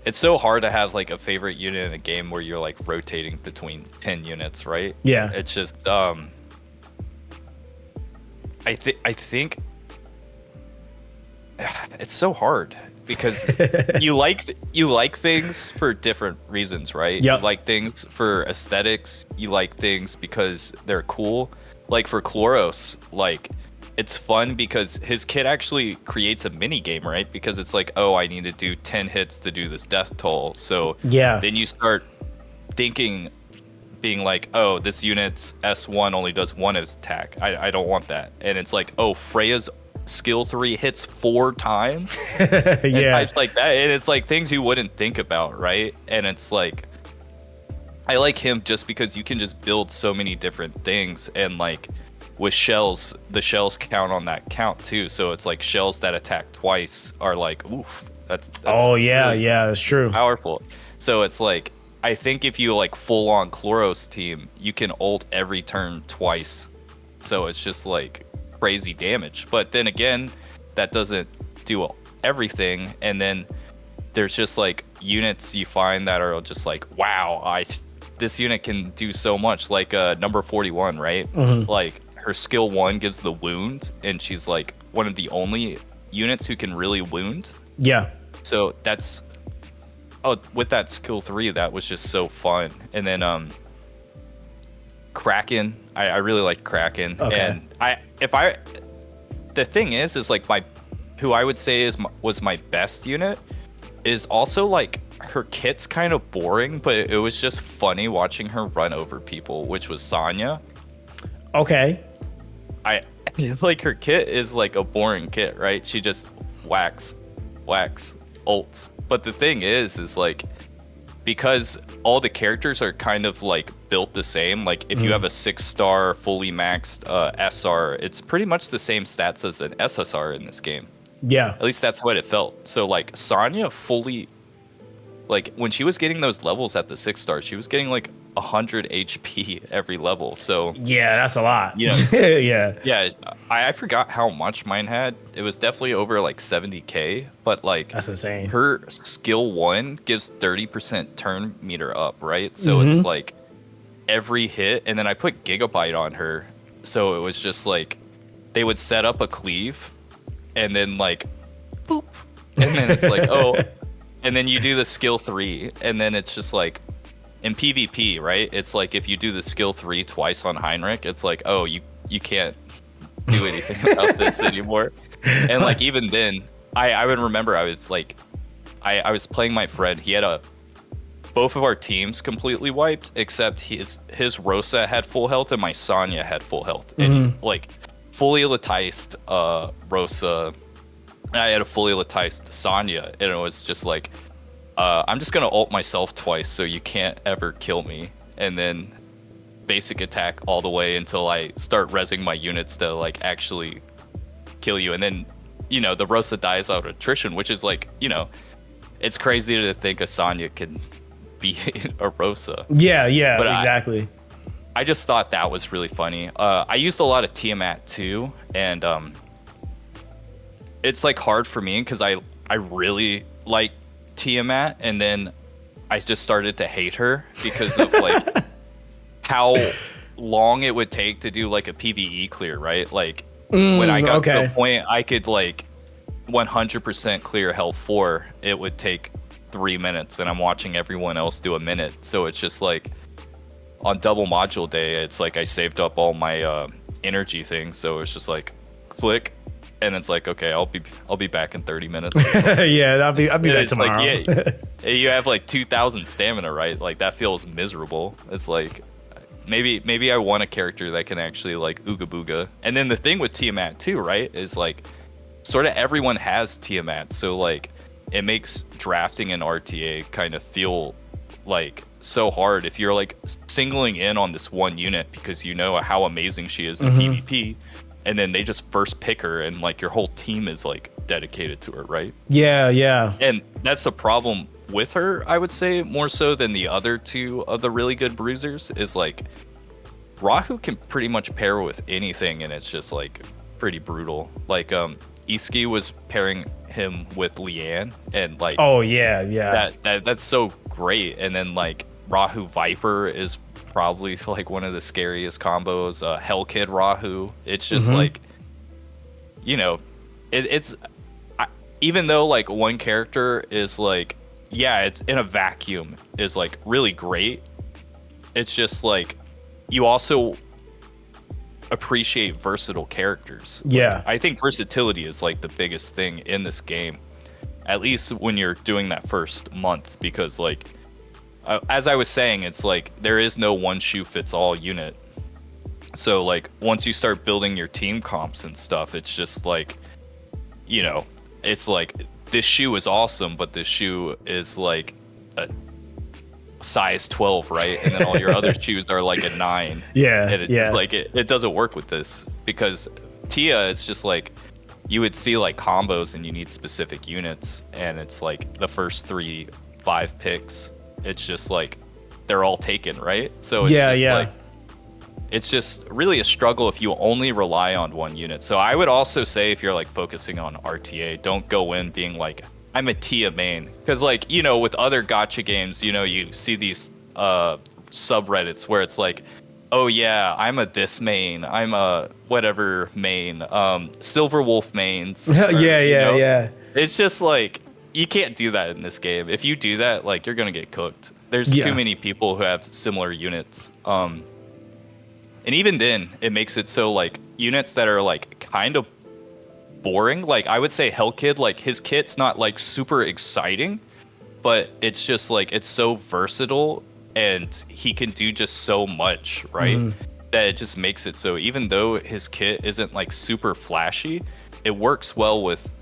it's so hard to have like a favorite unit in a game where you're like rotating between 10 units, right? Yeah. It's just I think it's so hard because you like things for different reasons, right? Yep. You like things for aesthetics, you like things because they're cool. Like for Chloros, like it's fun because his kit actually creates a mini game, right? Because it's like, oh, I need to do 10 hits to do this death toll. So yeah, then you start thinking, being like, oh, this unit's S1 only does 1 attack. I don't want that. And it's like, oh, Freya's skill 3 hits 4 times. Yeah. And types like that. And it's like things you wouldn't think about, right? And it's like, I like him just because you can just build so many different things. And like with shells, the shells count on that count too. So it's like shells that attack twice are like, oof, that's oh yeah, really yeah, that's true. Powerful. So it's like, I think if you like full on Chloros team, you can ult every turn twice. So it's just like crazy damage. But then again, that doesn't do everything. And then there's just like units you find that are just like, wow, this unit can do so much. Like number 41, right? Mm-hmm. Like her skill 1 gives the wound, and she's like one of the only units who can really wound. Yeah. So that's with that skill 3, that was just so fun. And then Kraken, I really like Kraken. Okay. And the thing is like who I would say was my best unit is also like her kit's kind of boring, but it was just funny watching her run over people, which was Sonya. Okay. I like her kit is like a boring kit, right? She just whacks, ults. But the thing is like, because all the characters are kind of like built the same, like if you have a 6-star fully maxed SR, it's pretty much the same stats as an SSR in this game. Yeah. At least that's what it felt. So like Sonya fully, like when she was getting those levels at the 6-star, she was getting like 100 HP every level. So yeah, that's a lot. You know, yeah. I forgot how much mine had. It was definitely over like 70k, but like that's insane. Her skill 1 gives 30% turn meter up, right? So it's like every hit, and then I put Gigabyte on her, so it was just like they would set up a cleave, and then like boop, and then it's like oh, and then you do the skill 3, and then it's just like. In PvP, right? It's like if you do the skill 3 twice on Heinrich, it's like, oh, you can't do anything about this anymore. And like even then, I would remember I was like, I was playing my friend. He had both of our teams completely wiped, except his Rosa had full health and my Sonya had full health. And like fully Latized Rosa, and I had a fully Latized Sonya, and it was just like. I'm just gonna ult myself twice so you can't ever kill me, and then basic attack all the way until I start rezzing my units to like actually kill you, and then the Rosa dies out of attrition, which is like it's crazy to think a Sonya can be a Rosa. Yeah, but exactly. I just thought that was really funny. I used a lot of Tiamat too, and it's like hard for me because I really like Tiamat, and then I just started to hate her because of like how long it would take to do like a PvE clear, right? Like when I got to the point I could like 100% clear health 4, it would take 3 minutes, and I'm watching everyone else do a minute. So it's just like on double module day, it's like I saved up all my energy things, so it's just like click, and it's like, okay, I'll be back in 30 minutes. Yeah, I'll be back tomorrow. Like, yeah, you have like 2,000 stamina, right? Like that feels miserable. It's like maybe I want a character that can actually like ooga booga. And then the thing with Tiamat too, right, is like sort of everyone has Tiamat, so like it makes drafting an RTA kind of feel like so hard if you're like singling in on this one unit because you know how amazing she is in PvP, and then they just first pick her and like your whole team is like dedicated to her, right? Yeah. And that's the problem with her, I would say, more so than the other two of the really good bruisers, is like Rahu can pretty much pair with anything, and it's just like pretty brutal. Like Iski was pairing him with Leanne, and like, oh yeah, that's so great. And then like Rahu Viper is probably like one of the scariest combos. Hell Kid Rahu, it's just like, you know, it's even though like one character is like, yeah, it's in a vacuum is like really great, it's just like you also appreciate versatile characters. Yeah. Like, I think versatility is like the biggest thing in this game, at least when you're doing that first month, because like as I was saying, it's like there is no one shoe fits all unit. So like once you start building your team comps and stuff, it's just like, you know, it's like this shoe is awesome, but this shoe is like a size 12, right? And then all your other shoes are like a 9. Yeah. And it's like it doesn't work with this, because Tia, it's just like you would see like combos and you need specific units, and it's like the first 3-5 picks, it's just like they're all taken, right? So it's like it's just really a struggle if you only rely on one unit. So I would also say if you're like focusing on RTA, don't go in being like, I'm a Tia main. Because like, you know, with other gacha games, you know, you see these subreddits where it's like, oh yeah, I'm a this main, I'm a whatever main, Silver Wolf mains. Or, yeah. It's just like, you can't do that in this game. If you do that, like, you're gonna get cooked. There's too many people who have similar units. And even then, it makes it so like units that are like kind of boring. Like I would say Hellkid, like his kit's not like super exciting, but it's just like it's so versatile and he can do just so much, right? That it just makes it so even though his kit isn't like super flashy, it works well with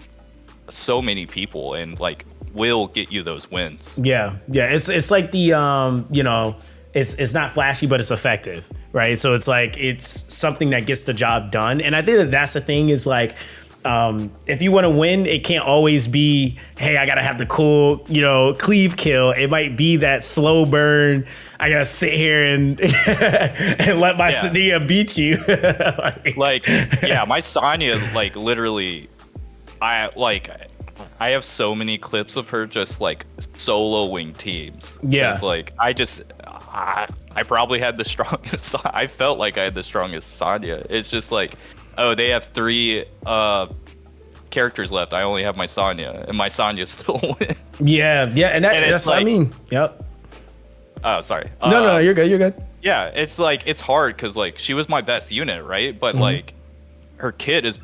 so many people and like will get you those wins. Yeah. It's like the you know, it's not flashy, but it's effective, right? So it's like it's something that gets the job done. And I think that that's the thing is like, if you want to win, it can't always be, hey, I gotta have the cool, you know, cleave kill. It might be that slow burn. I gotta sit here and and let my Sania beat you. like, yeah, my Sanya, like literally, I have so many clips of her just like soloing teams. Yeah, it's like I probably had the strongest. I felt like I had the strongest Sanya. It's just like, oh, they have 3 characters left. I only have my Sanya, and my Sanya still win. Yeah, and that's like, what I mean. Yep. Oh, sorry. No, you're good. Yeah, it's like it's hard because like she was my best unit, right? But like her kit is,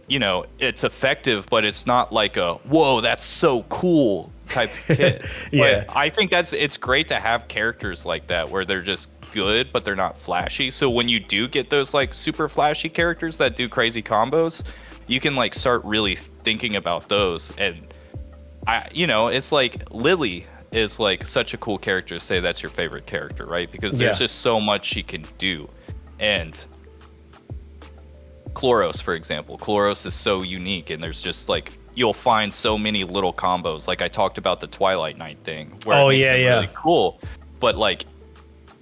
you know, it's effective, but it's not like a whoa, that's so cool type of kit. But I think it's great to have characters like that where they're just good, but they're not flashy. So when you do get those like super flashy characters that do crazy combos, you can like start really thinking about those. And you know, it's like Lily is like such a cool character to say that's your favorite character, right? Because there's just so much she can do. And Chloros, for example, Chloros is so unique, and there's just like you'll find so many little combos. Like I talked about the Twilight Knight thing, where it makes it really cool. But like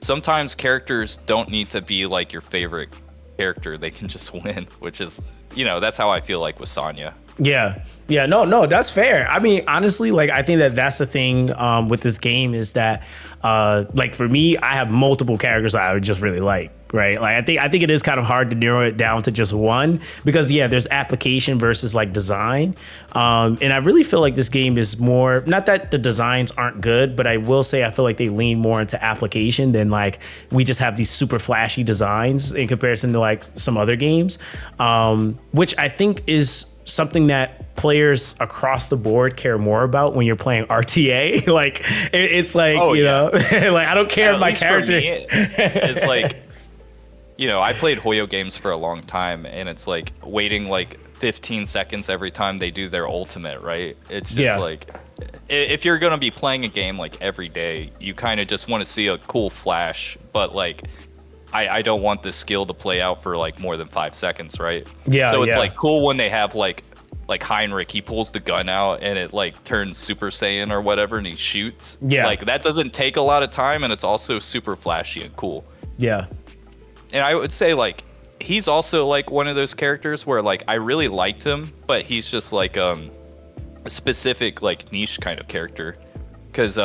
sometimes characters don't need to be like your favorite character; they can just win, which is, you know, that's how I feel like with Sanya. Yeah. Yeah, no, that's fair. I mean, honestly, like I think that that's the thing with this game is that, like for me, I have multiple characters I would just really like, right? Like I think it is kind of hard to narrow it down to just one because yeah, there's application versus like design, and I really feel like this game is more not that the designs aren't good, but I will say I feel like they lean more into application than like we just have these super flashy designs in comparison to like some other games, which I think is something that players across the board care more about when you're playing RTA. Like it's like, you know, like I don't care if my character is like, you know, I played Hoyo games for a long time and it's like waiting like 15 seconds every time they do their ultimate, right? It's just like, if you're going to be playing a game like every day, you kind of just want to see a cool flash, but like, I don't want this skill to play out for like more than 5 seconds, right? Yeah. So it's like cool when they have like Heinrich, he pulls the gun out and it like turns Super Saiyan or whatever and he shoots. Yeah. Like that doesn't take a lot of time and it's also super flashy and cool. Yeah. And I would say like he's also like one of those characters where like I really liked him, but he's just like a specific like niche kind of character. Because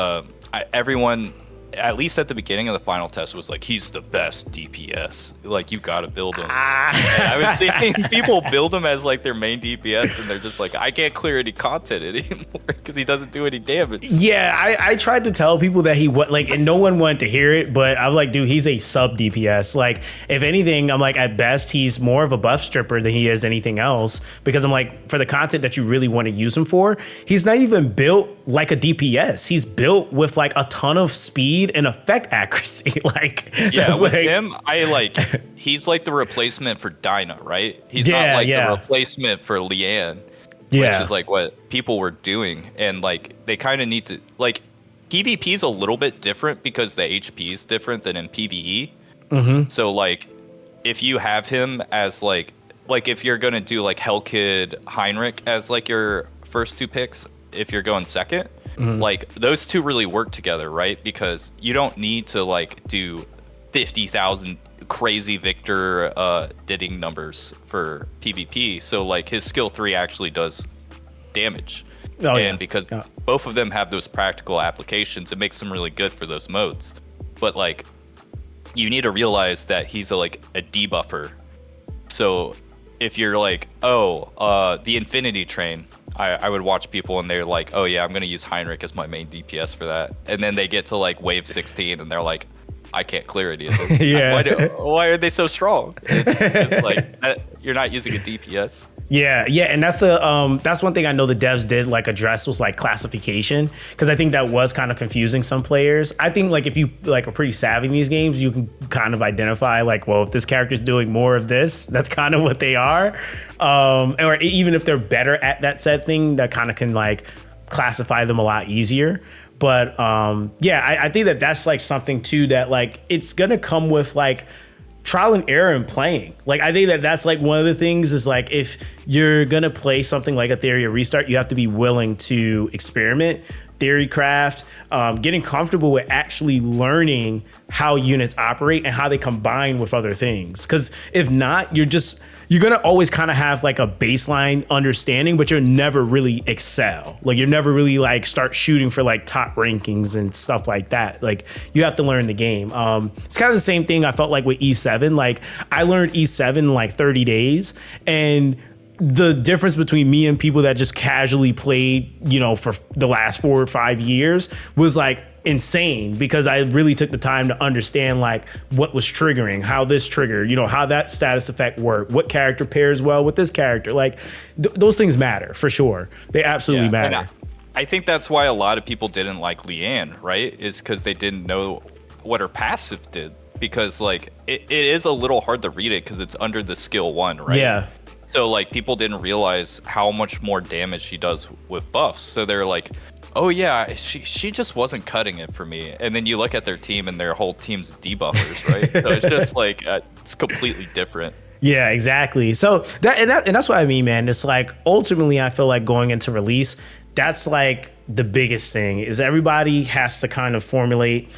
everyone, at least at the beginning of the final test, was like, he's the best DPS. Like, you gotta build him. And I was seeing people build him as like their main DPS, and they're just like, I can't clear any content anymore because he doesn't do any damage. Yeah, I tried to tell people that he would like, and no one wanted to hear it, but I was like, dude, he's a sub DPS. Like, if anything, I'm like, at best, he's more of a buff stripper than he is anything else. Because I'm like, for the content that you really want to use him for, he's not even built like a DPS. He's built with like a ton of speed and effect accuracy. Like, yeah, with like, him, he's like the replacement for Dinah, right? He's not like the replacement for Leanne, which is like what people were doing. And like, they kind of need to, like, PvP is a little bit different because the HP is different than in PvE. Mm-hmm. So like, if you have him as like if you're going to do like Hellkid Heinrich as like your first two picks, if you're going second, like those two really work together, right? Because you don't need to like do 50,000 crazy Victor Didding numbers for PvP. So like his skill 3 actually does damage. Because both of them have those practical applications, it makes them really good for those modes. But like, you need to realize that he's a debuffer. So if you're like, the Infinity Train, I would watch people and they're like, oh yeah, I'm going to use Heinrich as my main DPS for that. And then they get to like wave 16 and they're like, I can't clear any of them. Why are they so strong? It's like, you're not using a DPS. Yeah, and that's one thing I know the devs did like address was like classification, because I think that was kind of confusing some players. I think like if you like are pretty savvy in these games, you can kind of identify like, well, if this character's doing more of this, that's kind of what they are, or even if they're better at that said thing, that kind of can like classify them a lot easier. But I think that that's like something too that like it's gonna come with like trial and error in playing. Like, I think that that's like one of the things is like, if you're gonna play something like Etheria Restart, you have to be willing to experiment, theory craft, getting comfortable with actually learning how units operate and how they combine with other things. Because if not, you're gonna always kind of have like a baseline understanding, but you'll never really excel. Like, you're never really like start shooting for like top rankings and stuff like that. Like, you have to learn the game. It's kind of the same thing I felt like with E7. Like, I learned E7 in like 30 days, and the difference between me and people that just casually played, for the last 4 or 5 years was like insane, because I really took the time to understand like what was triggering, how this trigger, how that status effect worked, what character pairs well with this character. Like those things matter for sure. They absolutely matter. I think that's why a lot of people didn't like Leanne, right? Is because they didn't know what her passive did, because like it is a little hard to read it because it's under the skill 1, right? Yeah. So like people didn't realize how much more damage she does with buffs. So they're like, oh yeah, she just wasn't cutting it for me. And then you look at their team and their whole team's debuffers, right? So it's just like it's completely different. Yeah, exactly. So that's what I mean, man. It's like ultimately I feel like going into release, that's like the biggest thing is everybody has to kind of formulate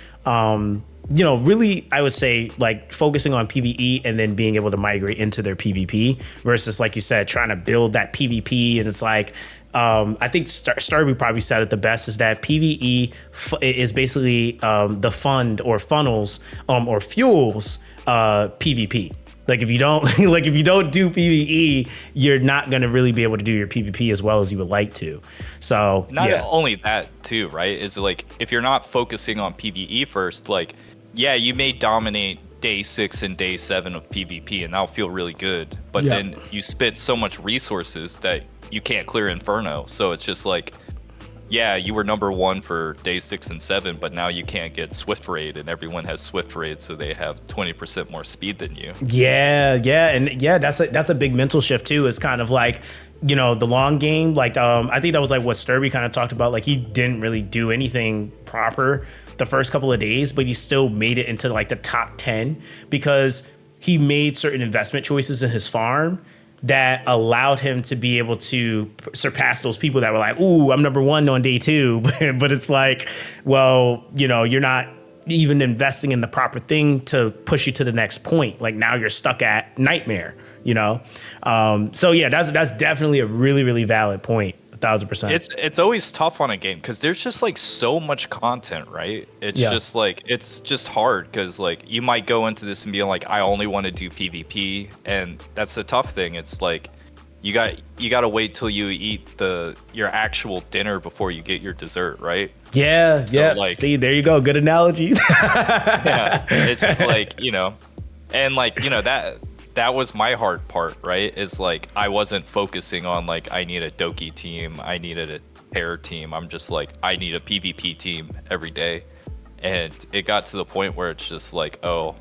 really, I would say like focusing on PvE and then being able to migrate into their PvP versus, like you said, trying to build that PvP. And it's like, I think Starby probably said it the best, is that PvE is basically the fund or funnels or fuels PvP. Like if you don't do PvE, you're not going to really be able to do your PvP as well as you would like to. So not only that too, right? Is like if you're not focusing on PvE first, like yeah, you may dominate day 6 and day 7 of PvP and that'll feel really good, but then you spit so much resources that you can't clear Inferno. So it's just like, yeah, you were number 1 for day 6 and 7, but now you can't get Swift Raid, and everyone has Swift Raid, so they have 20% more speed than you. That's a big mental shift too. It's kind of like, the long game. Like I think that was like what Sturby kind of talked about. Like he didn't really do anything proper the first couple of days, but he still made it into like the top 10 because he made certain investment choices in his farm that allowed him to be able to surpass those people that were like, ooh, I'm number 1 on day 2. But it's like, well, you're not even investing in the proper thing to push you to the next point. Like now you're stuck at Nightmare, So yeah, that's definitely a really, really valid point. 1,000%. It's always tough on a game because there's just like so much content, right? It's just like it's just hard because like you might go into this and be like, I only want to do PvP, and that's the tough thing. It's like you got to wait till you eat your actual dinner before you get your dessert, right? Yeah. Like, see, there you go. Good analogy. Yeah, it's just like and like that was my hard part, right? Is like I wasn't focusing on like I need a Doki team, I needed a pair team. I'm just like I need a PvP team every day, and it got to the point where it's just like, oh,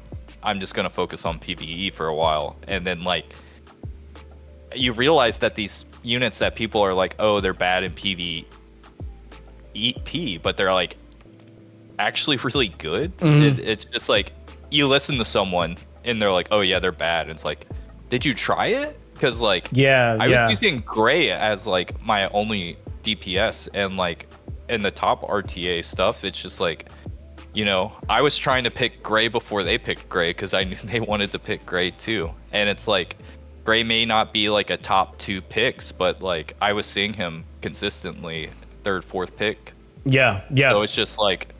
I'm just gonna focus on PvE for a while, and then like you realize that these units that people are like, oh, they're bad in PvP, but they're like actually really good. It's just like you listen to someone and they're like, oh yeah, they're bad. And it's like, did you try it? Because like, I was using Gray as like my only DPS, and like in the top RTA stuff, it's just like, I was trying to pick Gray before they picked Gray because I knew they wanted to pick Gray too. And it's like, Gray may not be like a top 2 picks, but like I was seeing him consistently 3rd, 4th pick. Yeah. So it's just like,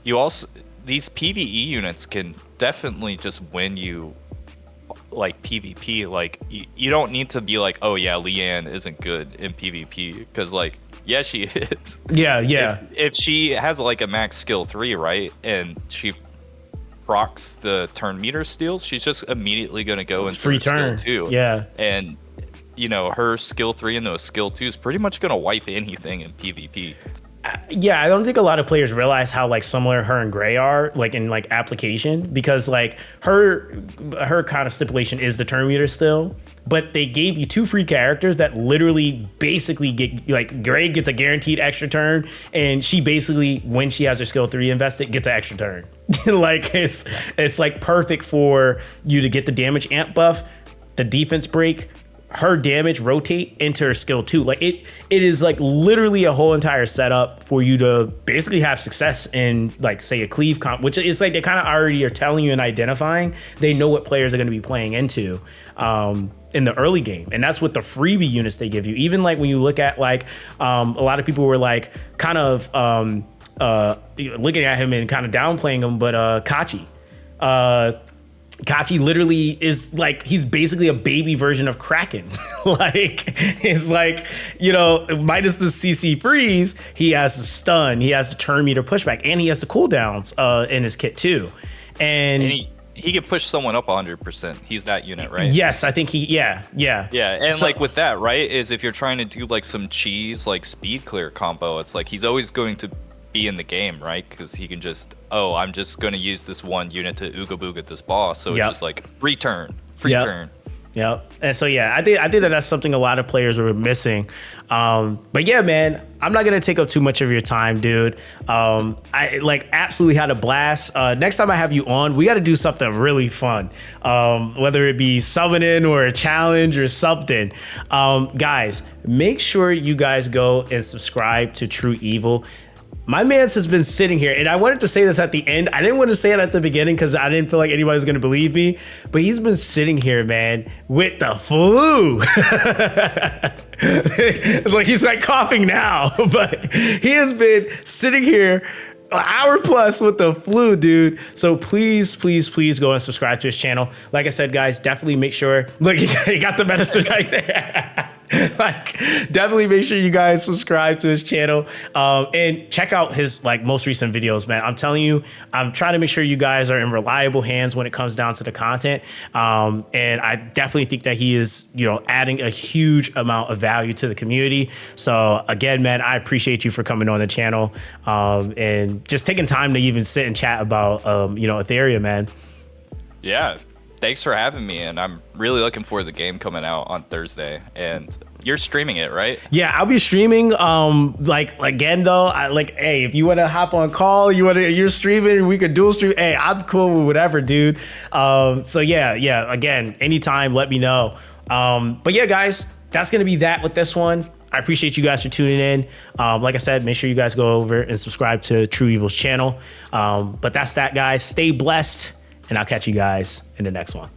these PvE units can definitely just win you like PvP. Like you don't need to be like, oh yeah, Leanne isn't good in PvP, because like, yeah, she is. Yeah. If she has like a max skill 3, right, and she procs the turn meter steals, she's just immediately going to go into free turn skill 2. Yeah. And her skill 3 into a skill 2 is pretty much going to wipe anything in PvP. Yeah, I don't think a lot of players realize how like similar her and Gray are, like in like application, because like her kind of stipulation is the turn meter still, but they gave you 2 free characters that literally basically get like, Gray gets a guaranteed extra turn, and she basically, when she has her skill 3 invested, gets an extra turn. Like it's like perfect for you to get the damage amp buff, the defense break, her damage rotate into her skill 2. Like it is like literally a whole entire setup for you to basically have success in like, say, a cleave comp, which is like they kind of already are telling you and identifying. They know what players are going to be playing into in the early game. And that's what the freebie units they give you. Even like when you look at like a lot of people were like kind of looking at him and kind of downplaying him, but Kachi. Kachi literally is like, he's basically a baby version of Kraken. Like, it's like, minus the CC freeze, he has the stun, he has the turn meter pushback, and he has the cooldowns in his kit too. And he can push someone up 100%. He's that unit, right? Yes, I think yeah. And so, like with that, right, is if you're trying to do like some cheese, like speed clear combo, it's like he's always going to be in the game, right? Because he can just, I'm just going to use this one unit to ooga booga this boss. So it's just like free turn. Yeah. And so, I think that that's something a lot of players were missing. But yeah, man, I'm not going to take up too much of your time, dude. I like absolutely had a blast. Next time I have you on, we got to do something really fun. Whether it be summoning or a challenge or something. Guys, make sure you guys go and subscribe to True Evil. My man's has been sitting here, and I wanted to say this at the end. I didn't want to say it at the beginning because I didn't feel like anybody was going to believe me. But he's been sitting here, man, with the flu. Like he's like coughing now, but he has been sitting here an hour plus with the flu, dude. So please, please, please go and subscribe to his channel. Like I said, guys, definitely make sure. Look, he got the medicine right there. Like, definitely make sure you guys subscribe to his channel and check out his like most recent videos, man. I'm telling you, I'm trying to make sure you guys are in reliable hands when it comes down to the content. And I definitely think that he is, you know, adding a huge amount of value to the community. So again, man, I appreciate you for coming on the channel and just taking time to even sit and chat about, you know, Etheria, man. Yeah. Thanks for having me, and I'm really looking forward to the game coming out on Thursday. And you're streaming it, right? Yeah, I'll be streaming. Like again though, hey, if you want to hop on call, you're streaming, we could dual stream. Hey, I'm cool with whatever, dude. So yeah. Again, anytime, let me know. But yeah, guys, that's gonna be that with this one. I appreciate you guys for tuning in. Like I said, make sure you guys go over and subscribe to True Evil's channel. But that's that, guys. Stay blessed. And I'll catch you guys in the next one.